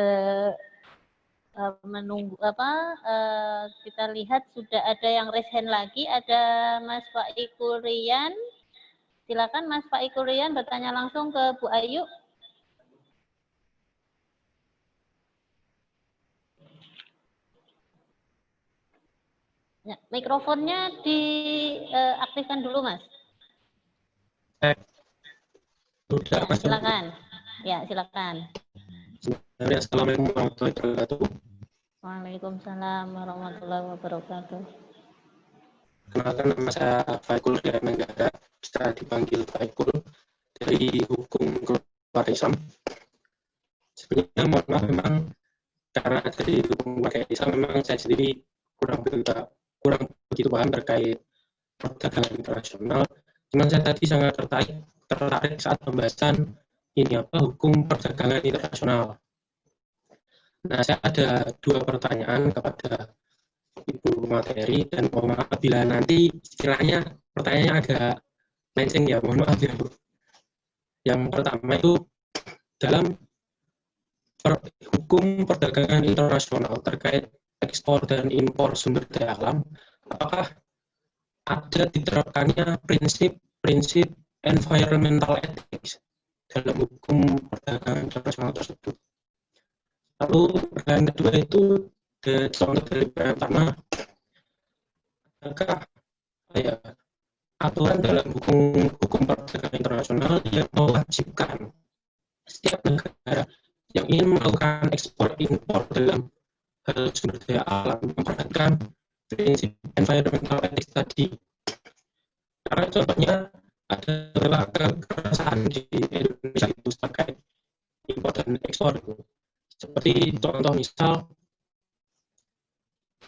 menunggu kita lihat sudah ada yang raise hand lagi, ada Mas Faiqul Rian. Silakan Mas Faiqul Rian bertanya langsung ke Bu Ayu. Ya, mikrofonnya diaktifkan dulu, Mas. Sudah, ya, silakan. Ya, silakan. Assalamualaikum warahmatullahi wabarakatuh. Waalaikumsalam warahmatullahi wabarakatuh. Kenalkan, nama saya Faiqul Rian Menggara, bisa dipanggil Faiqul, dari Hukum Keluarga Islam. Sebenarnya mohon maaf, memang karena dari Hukum Keluarga Islam memang saya sendiri kurang begitu paham terkait perdagangan internasional. Cuman saya tadi sangat tertarik saat pembahasan hukum perdagangan internasional. Nah, saya ada 2 pertanyaan kepada Ibu materi dan mohon maaf bila nanti istilahnya pertanyaannya agak melenceng ya, mohon maaf ya Bu. Yang pertama itu dalam hukum perdagangan internasional terkait ekspor dan impor sumber daya alam, apakah ada diterapkannya prinsip-prinsip environmental ethics dalam hukum perdagangan internasional tersebut. Lalu pertanyaan kedua itu contoh dari pertama, apakah aturan dalam hukum perdagangan internasional yang mewajibkan setiap negara yang ingin melakukan ekspor impor dalam hal sumber daya alam memperhatikan prinsip environmental ethics tadi. Karena contohnya ada beberapa keresahan di Indonesia itu terkait impor dan ekspor. Seperti contoh misal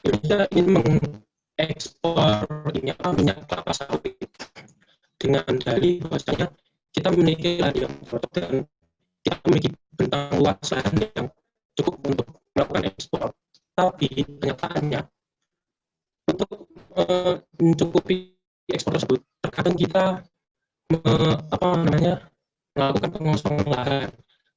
Indonesia ingin mengekspor minyak kelapa sawit dengan dalih bahwasanya kita memiliki lahan yang cocok dan kita memiliki bentang luas lahan yang cukup untuk melakukan ekspor. Tapi kenyataannya untuk mencukupi ekspor tersebut terkadang kita melakukan pengosongan lahan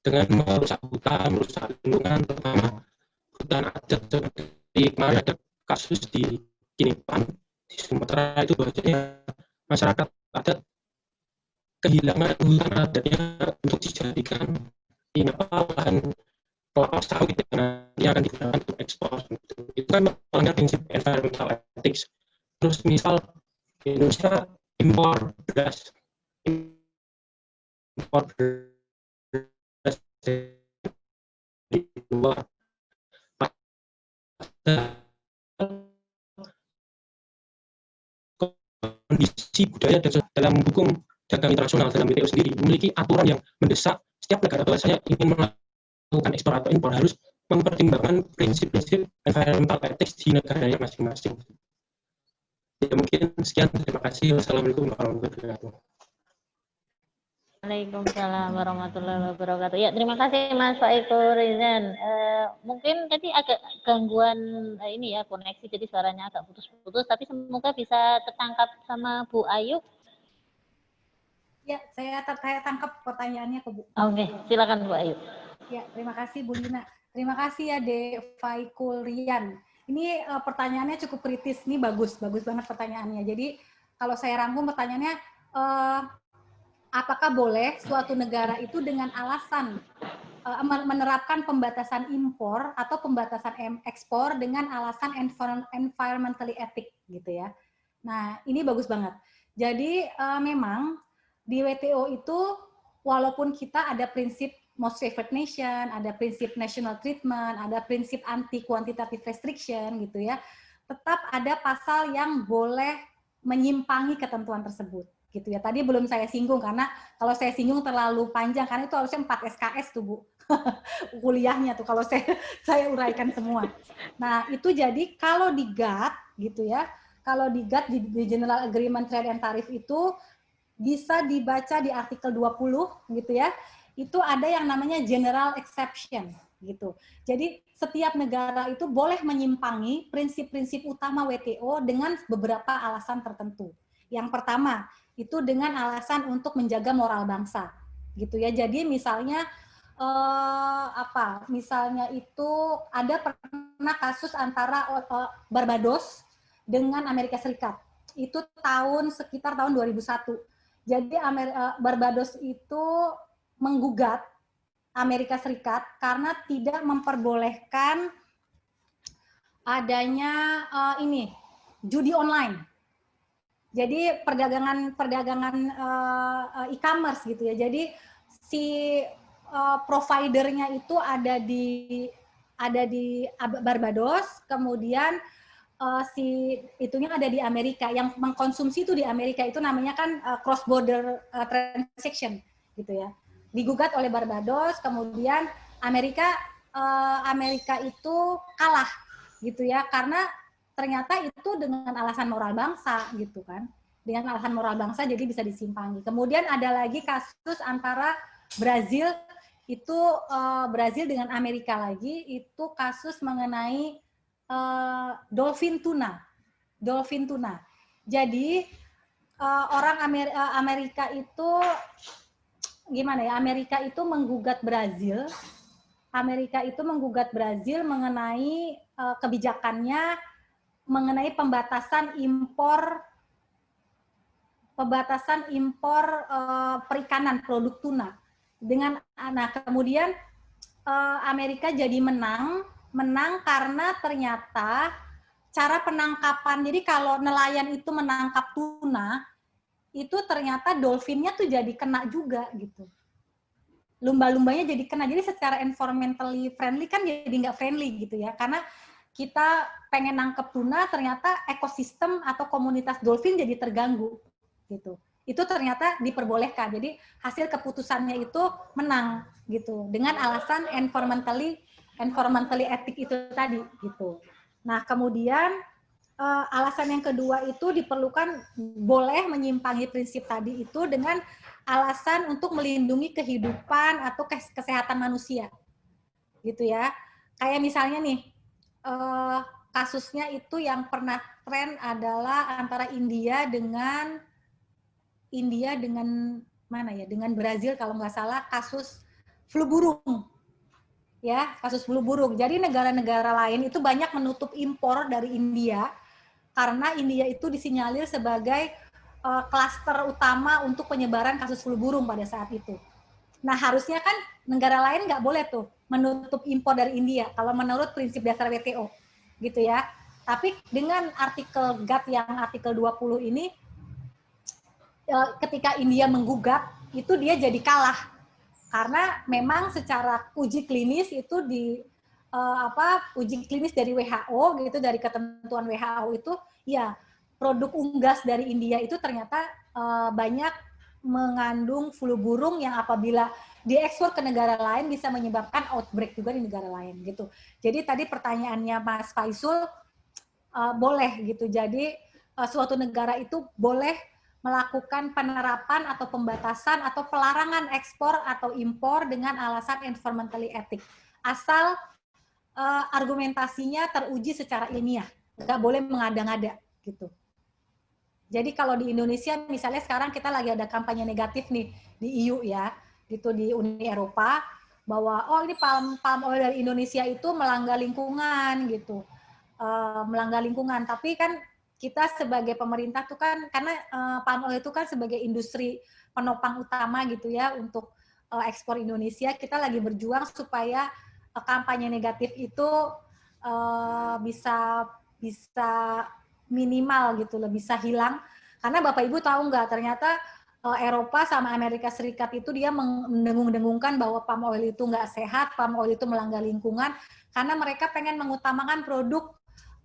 dengan merusak hutan, merusak lingkungan, terutama hutan adat. Seperti kemarin ada kasus di Kinipan di Sumatera itu bahwasanya masyarakat adat kehilangan hutan adatnya untuk dijadikan lahan kelapa sawit yang akan digunakan untuk ekspor. Itu kan melanggar prinsip environmental ethics. Terus misal Indonesia impor beras dari luar, kondisi budaya dalam hukum dagang internasional dalam WTO sendiri memiliki aturan yang mendesak setiap negara bahwasanya ingin melakukan ekspor atau impor harus mempertimbangkan prinsip-prinsip environmental ethics di negaranya masing-masing. Ya, mungkin sekian, terima kasih. Wassalamualaikum warahmatullahi wabarakatuh. Waalaikumsalam warahmatullahi wabarakatuh. Ya, terima kasih Mas Faikul Rizan. Mungkin tadi agak gangguan ini ya koneksi, jadi suaranya agak putus-putus, tapi semoga bisa tertangkap sama Bu Ayu. Ya, saya tangkap pertanyaannya ke Bu. Oke, silakan Bu Ayu. Ya, terima kasih Bu Lina. Terima kasih ya Dek Faikul Rian. Ini pertanyaannya cukup kritis, ini bagus banget pertanyaannya. Jadi kalau saya rangkum pertanyaannya, apakah boleh suatu negara itu dengan alasan menerapkan pembatasan impor atau pembatasan ekspor dengan alasan environmentally ethic gitu ya. Nah, ini bagus banget. Jadi memang di WTO itu walaupun kita ada prinsip most favored nation, ada prinsip national treatment, ada prinsip anti quantitative restriction gitu ya, tetap ada pasal yang boleh menyimpangi ketentuan tersebut gitu ya. Tadi belum saya singgung karena kalau saya singgung terlalu panjang karena itu harusnya 4 SKS tuh Bu. Kuliahnya tuh kalau saya uraikan semua. Nah, itu jadi kalau di GATT gitu ya, kalau di GATT di General Agreement Trade and Tariff itu bisa dibaca di artikel 20 gitu ya. Itu ada yang namanya general exception gitu. Jadi setiap negara itu boleh menyimpangi prinsip-prinsip utama WTO dengan beberapa alasan tertentu. Yang pertama, itu dengan alasan untuk menjaga moral bangsa gitu ya. Jadi misalnya misalnya itu ada pernah kasus antara Barbados dengan Amerika Serikat. Itu sekitar tahun 2001. Jadi Barbados itu menggugat Amerika Serikat karena tidak memperbolehkan adanya judi online. Jadi perdagangan e-commerce gitu ya. Jadi si providernya itu ada di Barbados, kemudian si itunya ada di Amerika. Yang mengkonsumsi itu di Amerika itu namanya kan cross border transaction gitu ya. Digugat oleh Barbados, kemudian Amerika itu kalah gitu ya, karena ternyata itu dengan alasan moral bangsa gitu kan, dengan alasan moral bangsa jadi bisa disimpangi. Kemudian ada lagi kasus antara Brazil Brazil dengan Amerika lagi, itu kasus mengenai dolphin tuna. Jadi orang Amerika itu gimana ya, Amerika itu menggugat Brazil. Amerika itu menggugat Brazil mengenai kebijakannya mengenai pembatasan impor perikanan, produk tuna. Nah kemudian Amerika jadi menang karena ternyata cara penangkapan. Jadi kalau nelayan itu menangkap tuna, itu ternyata dolphinnya tuh jadi kena juga gitu. Lumba-lumbanya jadi kena. Jadi secara environmentally friendly kan jadi nggak friendly gitu ya. Karena kita pengen nangkep tuna, ternyata ekosistem atau komunitas dolphin jadi terganggu gitu. Itu ternyata diperbolehkan. Jadi hasil keputusannya itu menang gitu dengan alasan environmentally etik itu tadi gitu. Nah, kemudian alasan yang kedua itu diperlukan boleh menyimpangi prinsip tadi itu dengan alasan untuk melindungi kehidupan atau kesehatan manusia. Gitu ya. Kayak misalnya nih kasusnya itu yang pernah tren adalah antara India dengan mana ya? Dengan Brazil kalau nggak salah, kasus flu burung. Ya, kasus flu burung. Jadi negara-negara lain itu banyak menutup impor dari India karena India itu disinyalir sebagai klaster utama untuk penyebaran kasus flu burung pada saat itu. Nah, harusnya kan negara lain nggak boleh tuh menutup impor dari India kalau menurut prinsip dasar WTO. Gitu ya. Tapi dengan artikel GATT yang artikel 20 ini, ketika India menggugat, itu dia jadi kalah. Karena memang secara uji klinis itu uji klinis dari WHO gitu, dari ketentuan WHO itu ya produk unggas dari India itu ternyata banyak mengandung flu burung yang apabila diekspor ke negara lain bisa menyebabkan outbreak juga di negara lain gitu. Jadi tadi pertanyaannya Mas Faisul boleh gitu. Jadi suatu negara itu boleh melakukan penerapan atau pembatasan atau pelarangan ekspor atau impor dengan alasan environmentally etik. Asal argumentasinya teruji secara ilmiah, nggak boleh mengada-ngada gitu. Jadi kalau di Indonesia misalnya sekarang kita lagi ada kampanye negatif nih di EU ya, gitu di Uni Eropa bahwa oh ini palm oil dari Indonesia itu melanggar lingkungan gitu, melanggar lingkungan. Tapi kan kita sebagai pemerintah tuh kan karena palm oil itu kan sebagai industri penopang utama gitu ya untuk ekspor Indonesia, kita lagi berjuang supaya kampanye negatif itu bisa minimal gitu loh, bisa hilang. Karena Bapak Ibu tahu nggak, ternyata Eropa sama Amerika Serikat itu dia mendengung-dengungkan bahwa palm oil itu nggak sehat, palm oil itu melanggar lingkungan, karena mereka pengen mengutamakan produk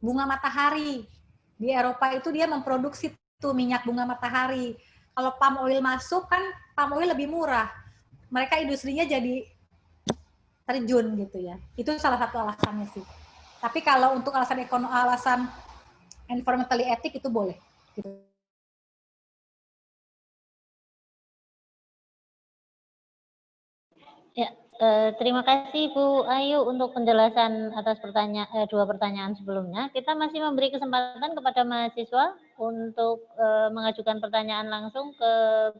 bunga matahari. Di Eropa itu dia memproduksi tuh minyak bunga matahari. Kalau palm oil masuk kan palm oil lebih murah. Mereka industrinya jadi terjun gitu ya. Itu salah satu alasannya sih. Tapi kalau untuk alasan environmentally etik itu boleh. Gitu. Ya, terima kasih Bu Ayu untuk penjelasan atas dua pertanyaan sebelumnya. Kita masih memberi kesempatan kepada mahasiswa untuk mengajukan pertanyaan langsung ke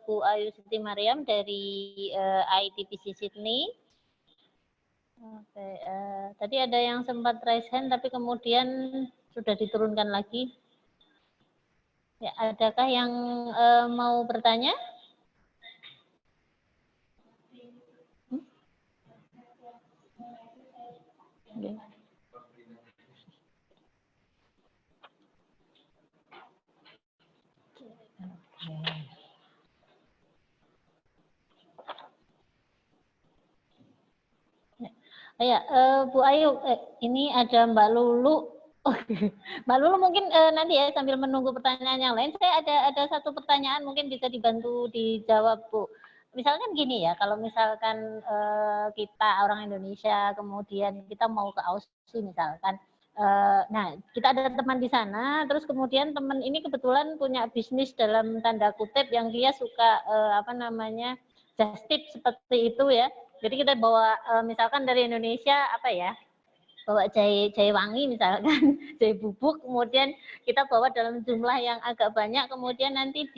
Bu Ayu Siti Mariam dari ITPC Sydney. Oke, tadi ada yang sempat raise hand tapi kemudian sudah diturunkan lagi. Ya, adakah yang mau bertanya? Okay. Ya, Bu Ayu, ini ada Mbak Lulu. Mbak Lulu mungkin nanti ya sambil menunggu pertanyaan yang lain, saya ada satu pertanyaan mungkin bisa dibantu dijawab Bu. Misalkan gini ya, kalau misalkan kita orang Indonesia kemudian kita mau ke Aussie misalkan, nah kita ada teman di sana, terus kemudian teman ini kebetulan punya bisnis dalam tanda kutip yang dia suka just tip seperti itu ya. Jadi kita bawa misalkan dari Indonesia apa ya, bawa jahe wangi misalkan, jahe bubuk, kemudian kita bawa dalam jumlah yang agak banyak, kemudian nanti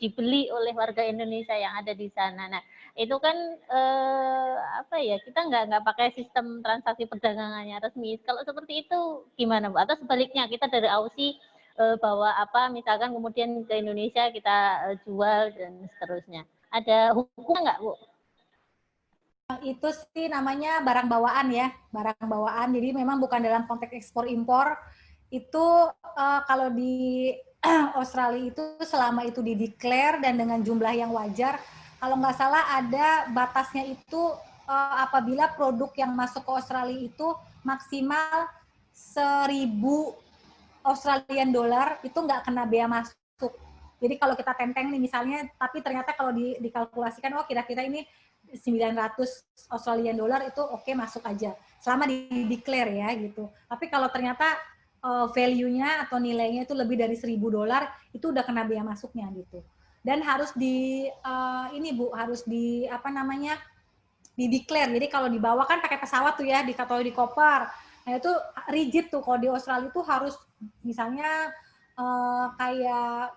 dibeli oleh warga Indonesia yang ada di sana. Nah, itu kan apa ya, kita nggak pakai sistem transaksi perdagangannya resmi. Kalau seperti itu gimana Bu? Atau sebaliknya kita dari Aussie bawa apa misalkan kemudian ke Indonesia kita jual dan seterusnya. Ada hukumnya nggak Bu? Itu sih namanya barang bawaan ya, barang bawaan. Jadi memang bukan dalam konteks ekspor impor. Itu kalau di Australia itu selama itu dideklar dan dengan jumlah yang wajar, kalau nggak salah ada batasnya itu apabila produk yang masuk ke Australia itu maksimal 1.000 Australian dollar itu nggak kena bea masuk. Jadi kalau kita tenteng nih misalnya, tapi ternyata kalau dikalkulasikan, oh kira-kira ini 900 Australian dollar itu oke, masuk aja. Selama di-declare ya gitu. Tapi kalau ternyata value-nya atau nilainya itu lebih dari 1.000 dolar, itu udah kena bea masuknya gitu. Dan harus ini Bu, harus di-declare. Jadi kalau dibawa kan pakai pesawat tuh ya, dikatakan di koper. Nah itu rigid tuh, kalau di Australia itu harus misalnya kayak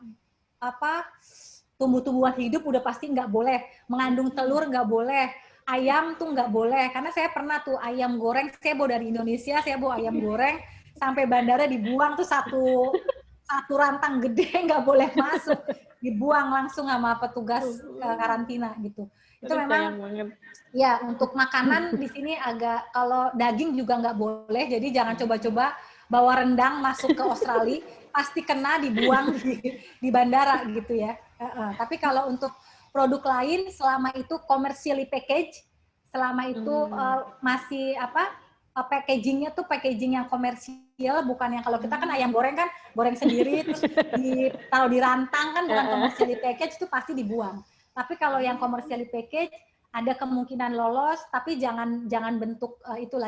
tumbuh-tumbuhan hidup udah pasti nggak boleh, mengandung telur nggak boleh, ayam tuh nggak boleh. Karena saya pernah tuh ayam goreng, saya bawa dari Indonesia, saya bawa ayam goreng sampai bandara dibuang tuh satu rantang gede nggak boleh masuk, dibuang langsung sama petugas karantina gitu. Itu memang ya untuk makanan di sini agak, kalau daging juga nggak boleh, jadi jangan coba-coba bawa rendang masuk ke Australia, pasti kena dibuang di bandara gitu ya. Tapi kalau untuk produk lain selama itu commercially package, selama itu masih packagingnya tuh packaging yang komersial, bukan yang kalau kita kan ayam goreng kan goreng sendiri terus taruh di rantang kan, bukan commercially package, itu pasti dibuang. Tapi kalau yang commercially package ada kemungkinan lolos, tapi jangan bentuk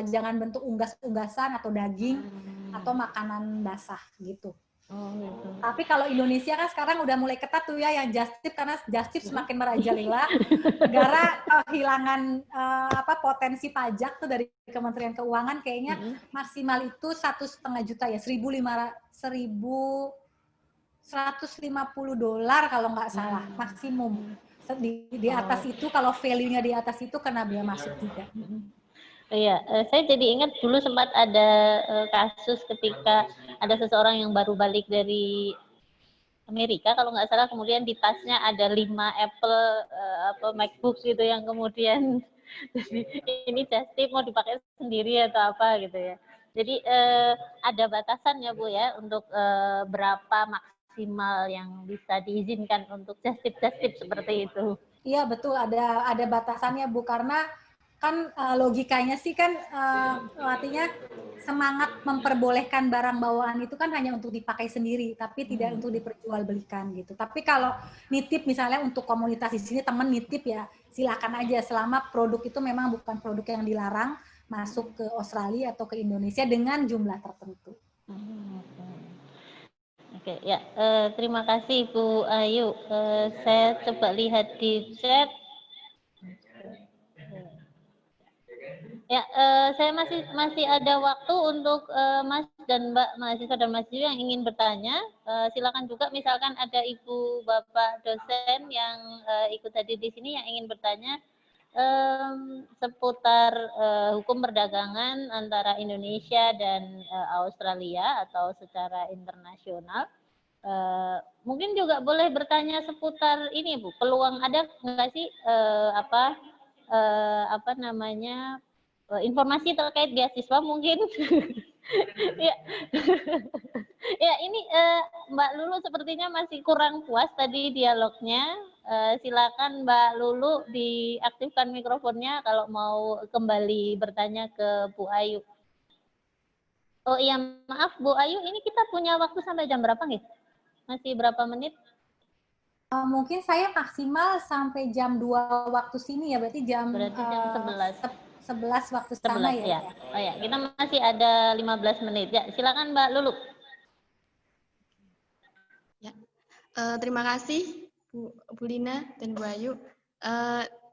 jangan bentuk unggas-unggasan atau daging atau makanan basah gitu. Gitu. Tapi kalau Indonesia kan sekarang udah mulai ketat tuh ya yang just tip, karena just tip semakin merajalela. Negara kehilangan potensi pajak tuh dari Kementerian Keuangan, kayaknya maksimal itu 1,5 juta ya, 1.150 dolar kalau nggak salah maksimum. Di atas itu kalau value-nya di atas itu kena bea masuk juga. Iya, saya jadi ingat dulu sempat ada kasus ketika ada seseorang yang baru balik dari Amerika kalau nggak salah, kemudian di tasnya ada 5 Apple MacBook gitu yang kemudian ini just tip mau dipakai sendiri atau apa gitu ya. Jadi ada batasan ya Bu ya untuk berapa maksimal yang bisa diizinkan untuk just tip seperti itu. Iya betul, ada batasannya Bu, karena kan logikanya sih kan artinya semangat memperbolehkan barang bawaan itu kan hanya untuk dipakai sendiri, tapi tidak untuk diperjualbelikan gitu. Tapi kalau nitip misalnya untuk komunitas di sini teman nitip ya silakan aja, selama produk itu memang bukan produk yang dilarang masuk ke Australia atau ke Indonesia dengan jumlah tertentu. Oke, ya terima kasih Bu Ayu. Saya coba lihat di chat. Ya, saya masih ada waktu untuk Mas dan Mbak mahasiswa dan mahasiswa yang ingin bertanya. Silakan juga, misalkan ada Ibu Bapak dosen yang ikut hadir di sini yang ingin bertanya seputar hukum perdagangan antara Indonesia dan Australia atau secara internasional. Mungkin juga boleh bertanya seputar ini Bu, peluang ada nggak sih informasi terkait beasiswa mungkin. Ya. Ya, ini Mbak Lulu sepertinya masih kurang puas tadi dialognya. Silakan Mbak Lulu diaktifkan mikrofonnya kalau mau kembali bertanya ke Bu Ayu. Oh iya, maaf Bu Ayu, ini kita punya waktu sampai jam berapa nih? Masih berapa menit? Mungkin saya maksimal sampai jam 2 waktu sini ya, berarti jam 11 waktu sana ya. Oh ya, kita masih ada 15 menit. Ya, silakan Mbak Lulu. Ya, terima kasih Bu Lina dan Bu Ayu.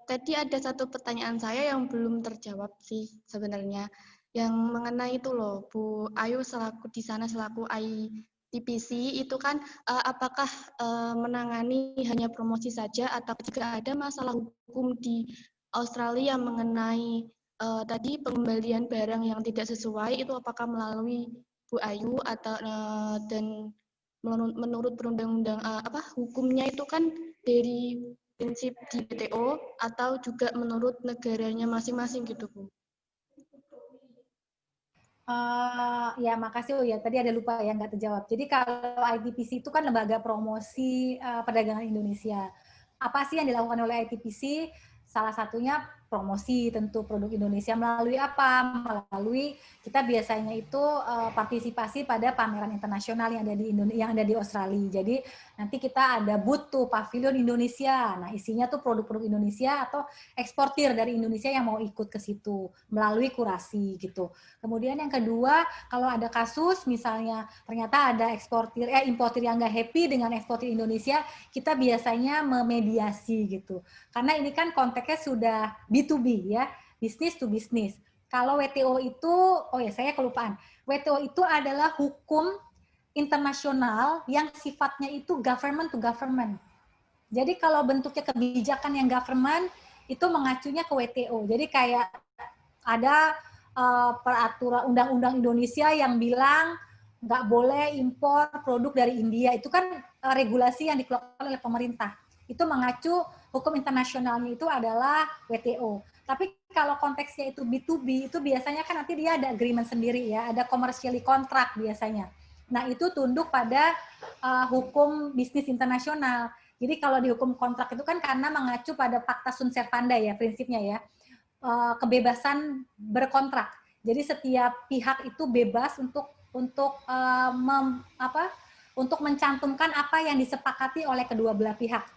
Tadi ada satu pertanyaan saya yang belum terjawab sih sebenarnya, yang mengenai itu loh Bu Ayu selaku di sana selaku TPC itu kan apakah menangani hanya promosi saja atau jika ada masalah hukum di Australia mengenai tadi pengembalian barang yang tidak sesuai itu apakah melalui Bu Ayu atau dan menurut perundang-undang hukumnya itu kan dari prinsip di WTO atau juga menurut negaranya masing-masing gitu Bu? Ya makasih. Oh ya tadi ada lupa yang nggak terjawab. Jadi kalau ITPC itu kan lembaga promosi perdagangan Indonesia. Apa sih yang dilakukan oleh ITPC? Salah satunya promosi tentu produk Indonesia melalui apa? Melalui kita biasanya itu partisipasi pada pameran internasional yang ada di yang ada di Australia. Jadi nanti kita ada booth tuh pavilion Indonesia. Nah isinya tuh produk-produk Indonesia atau eksportir dari Indonesia yang mau ikut ke situ melalui kurasi gitu. Kemudian yang kedua, kalau ada kasus misalnya ternyata ada importir yang nggak happy dengan eksportir Indonesia, kita biasanya memediasi gitu. Karena ini kan konteksnya sudah B2B ya, business to business. Kalau WTO itu, saya kelupaan. WTO itu adalah hukum internasional yang sifatnya itu government to government. Jadi kalau bentuknya kebijakan yang government itu mengacunya ke WTO. Jadi kayak ada peraturan undang-undang Indonesia yang bilang nggak boleh impor produk dari India. Itu kan regulasi yang dikeluarkan oleh pemerintah. Itu mengacu hukum internasionalnya itu adalah WTO. Tapi kalau konteksnya itu B2B, itu biasanya kan nanti dia ada agreement sendiri ya, ada commercially contract biasanya. Nah itu tunduk pada hukum bisnis internasional. Jadi kalau di hukum kontrak itu kan karena mengacu pada Pacta Sunt Servanda ya prinsipnya ya, kebebasan berkontrak. Jadi setiap pihak itu bebas untuk mencantumkan apa yang disepakati oleh kedua belah pihak.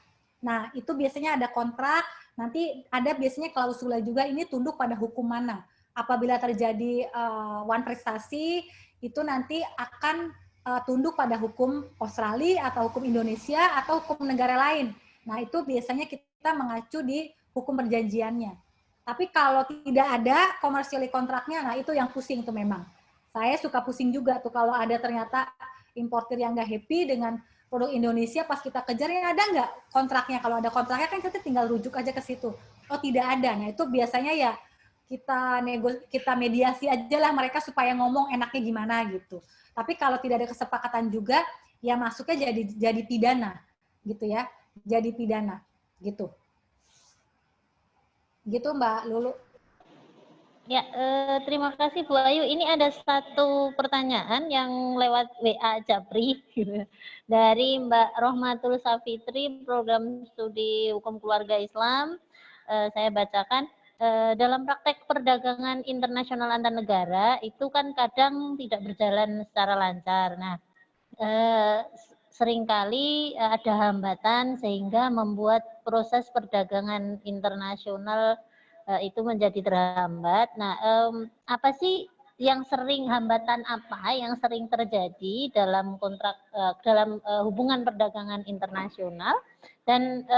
Nah, itu biasanya ada kontrak, nanti ada biasanya klausula juga ini tunduk pada hukum mana. Apabila terjadi one prestasi, itu nanti akan tunduk pada hukum Australia atau hukum Indonesia atau hukum negara lain. Nah, itu biasanya kita mengacu di hukum perjanjiannya. Tapi kalau tidak ada commercially kontraknya, nah itu yang pusing tuh memang. Saya suka pusing juga tuh kalau ada ternyata importir yang nggak happy dengan produk Indonesia, pas kita kejar ya ada nggak kontraknya. Kalau ada kontraknya kan kita tinggal rujuk aja ke situ. Oh tidak ada, nah itu biasanya ya kita mediasi aja lah mereka supaya ngomong enaknya gimana gitu. Tapi kalau tidak ada kesepakatan juga, ya masuknya jadi pidana gitu ya, jadi pidana gitu. Gitu Mbak Lulu. Ya, terima kasih Bu Ayu. Ini ada satu pertanyaan yang lewat WA Japri dari Mbak Rohmatul Safitri, program studi hukum keluarga Islam. Saya bacakan, dalam praktek perdagangan internasional antar negara itu kan kadang tidak berjalan secara lancar. Nah, seringkali ada hambatan sehingga membuat proses perdagangan internasional itu menjadi terhambat. Nah, apa sih yang sering hambatan apa yang sering terjadi dalam kontrak dalam hubungan perdagangan internasional dan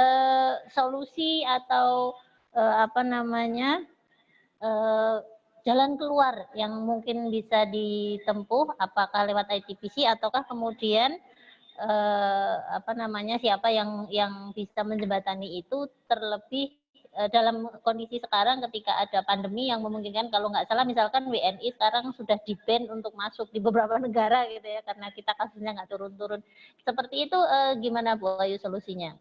solusi atau jalan keluar yang mungkin bisa ditempuh apakah lewat ITPC ataukah kemudian siapa yang bisa menjembatani itu terlebih dalam kondisi sekarang ketika ada pandemi yang memungkinkan kalau nggak salah misalkan WNI sekarang sudah di-ban untuk masuk di beberapa negara gitu ya karena kita kasusnya nggak turun-turun. Seperti itu gimana Bu Ayu solusinya?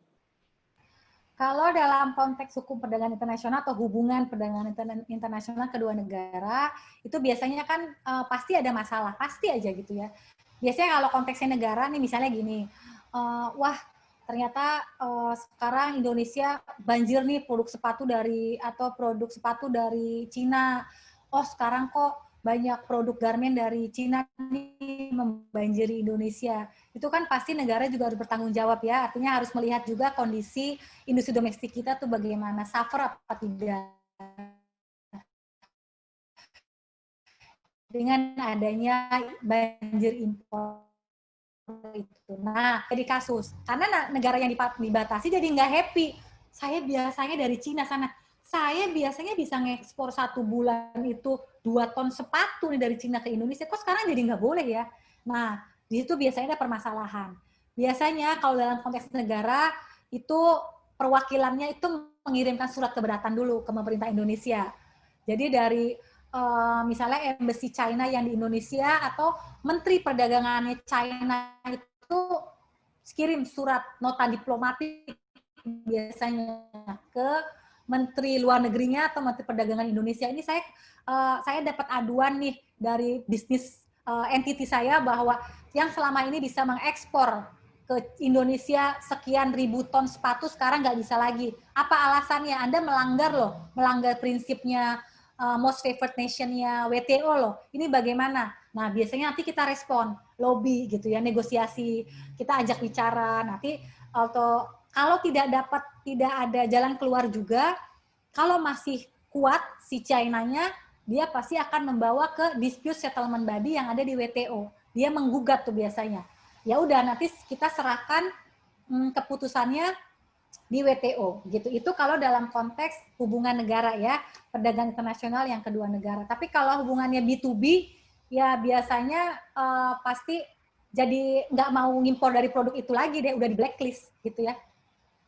Kalau dalam konteks hukum perdagangan internasional atau hubungan perdagangan internasional kedua negara, itu biasanya kan pasti ada masalah, pasti aja gitu ya. Biasanya kalau konteksnya negara nih misalnya gini, ternyata sekarang Indonesia banjir nih produk sepatu dari Cina. Oh sekarang kok banyak produk garmen dari Cina nih membanjiri Indonesia. Itu kan pasti negara juga harus bertanggung jawab ya. Artinya harus melihat juga kondisi industri domestik kita tuh bagaimana, suffer apa tidak. Dengan adanya banjir impor itu. Nah, jadi kasus. Karena negara yang dibatasi jadi nggak happy. Saya biasanya dari Cina sana, saya biasanya bisa ngekspor 1 bulan itu 2 ton sepatu nih dari Cina ke Indonesia. Kok sekarang jadi nggak boleh ya? Nah, Di situ biasanya ada permasalahan. Biasanya kalau dalam konteks negara itu perwakilannya itu mengirimkan surat keberatan dulu ke pemerintah Indonesia. Jadi dari misalnya embassy China yang di Indonesia atau Menteri Perdagangannya China itu kirim surat nota diplomatik biasanya ke Menteri Luar Negerinya atau Menteri Perdagangan Indonesia. Ini saya dapat aduan nih dari bisnis entity saya bahwa yang selama ini bisa mengekspor ke Indonesia sekian ribu ton sepatu sekarang nggak bisa lagi. Apa alasannya? Anda melanggar prinsipnya most favored nation-nya WTO loh. Ini bagaimana? Nah, biasanya nanti kita respon, lobby gitu ya, negosiasi, kita ajak bicara. Nanti atau kalau tidak ada jalan keluar juga, kalau masih kuat si China-nya, dia pasti akan membawa ke dispute settlement body yang ada di WTO. Dia menggugat tuh biasanya. Ya udah nanti kita serahkan keputusannya di WTO gitu. Itu kalau dalam konteks hubungan negara ya, perdagangan internasional yang kedua negara. Tapi kalau hubungannya B2B ya biasanya pasti jadi nggak mau ngimpor dari produk itu lagi deh, udah di blacklist gitu ya.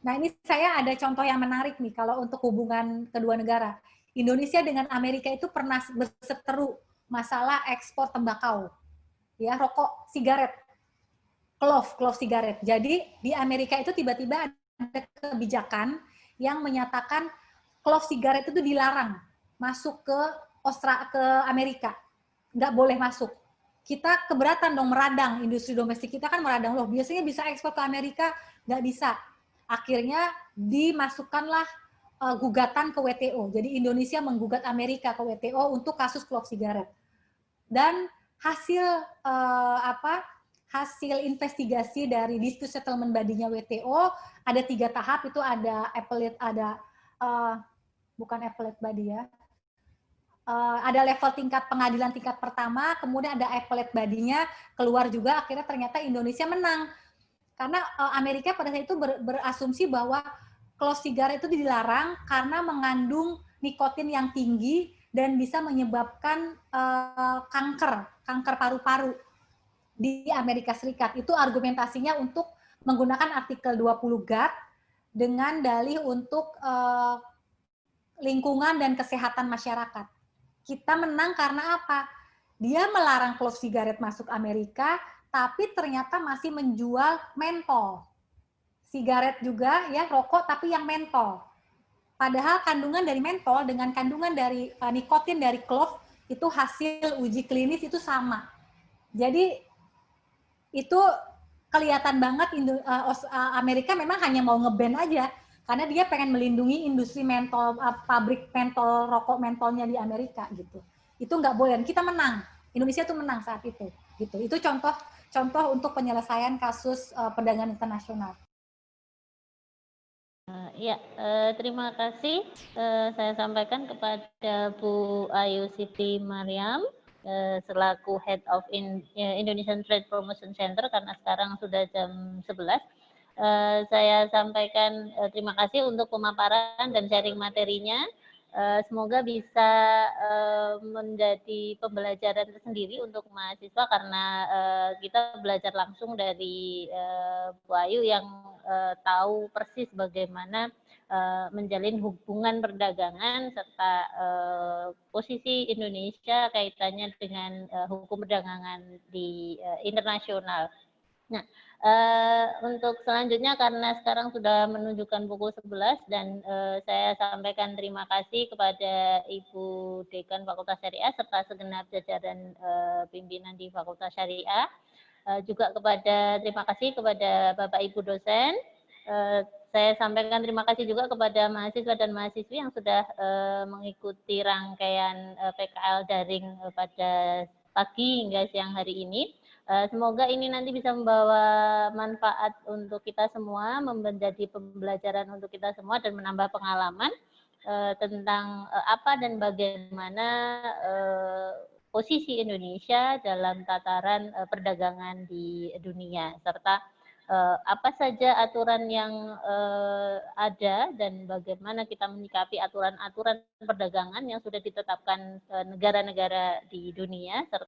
Nah ini saya ada contoh yang menarik nih kalau untuk hubungan kedua negara. Indonesia dengan Amerika itu pernah berseteru masalah ekspor tembakau, ya rokok, sigaret, clove sigaret. Jadi di Amerika itu tiba-tiba ada kebijakan yang menyatakan clove sigaret itu dilarang masuk ke Amerika, nggak boleh masuk. Kita keberatan dong, meradang, industri domestik kita kan meradang loh. Biasanya bisa ekspor ke Amerika, nggak bisa. Akhirnya dimasukkanlah gugatan ke WTO. Jadi Indonesia menggugat Amerika ke WTO untuk kasus clove sigaret. Dan hasil hasil investigasi dari dispute settlement body-nya WTO ada 3 tahap, itu ada appellate, bukan appellate body ya, ada level tingkat pengadilan tingkat pertama, kemudian ada appellate body-nya keluar juga, akhirnya ternyata Indonesia menang. Karena Amerika pada saat itu berasumsi bahwa clove cigarette itu dilarang karena mengandung nikotin yang tinggi dan bisa menyebabkan kanker paru-paru di Amerika Serikat. Itu argumentasinya untuk menggunakan artikel 20 GATT dengan dalih untuk lingkungan dan kesehatan masyarakat. Kita menang karena apa? Dia melarang clove cigarette masuk Amerika, tapi ternyata masih menjual mentol. Sigaret juga ya, rokok tapi yang mentol. Padahal kandungan dari mentol dengan kandungan dari nikotin dari clove itu hasil uji klinis itu sama. Jadi itu kelihatan banget Amerika memang hanya mau nge-ban aja karena dia pengen melindungi industri mentol, pabrik mentol, rokok mentolnya di Amerika gitu. Itu nggak boleh. Kita menang. Indonesia tuh menang saat itu. Gitu. Itu contoh untuk penyelesaian kasus perdagangan internasional. Ya, terima kasih. Saya sampaikan kepada Bu Ayu Siti Mariam selaku Head of Indonesian Trade Promotion Center karena sekarang sudah jam 11. Saya sampaikan terima kasih untuk pemaparan dan sharing materinya. Semoga bisa menjadi pembelajaran tersendiri untuk mahasiswa karena kita belajar langsung dari Bu Ayu yang tahu persis bagaimana menjalin hubungan perdagangan serta posisi Indonesia kaitannya dengan hukum perdagangan di internasional. Nah, untuk selanjutnya karena sekarang sudah menunjukkan pukul 11 dan saya sampaikan terima kasih kepada Ibu Dekan Fakultas Syariah serta segenap jajaran pimpinan di Fakultas Syariah. Juga terima kasih kepada Bapak Ibu dosen. Saya sampaikan terima kasih juga kepada mahasiswa dan mahasiswi yang sudah mengikuti rangkaian PKL daring pada pagi hingga siang hari ini. Semoga ini nanti bisa membawa manfaat untuk kita semua, menjadi pembelajaran untuk kita semua dan menambah pengalaman tentang apa dan bagaimana posisi Indonesia dalam tataran perdagangan di dunia, serta apa saja aturan yang ada dan bagaimana kita menyikapi aturan-aturan perdagangan yang sudah ditetapkan negara-negara di dunia, serta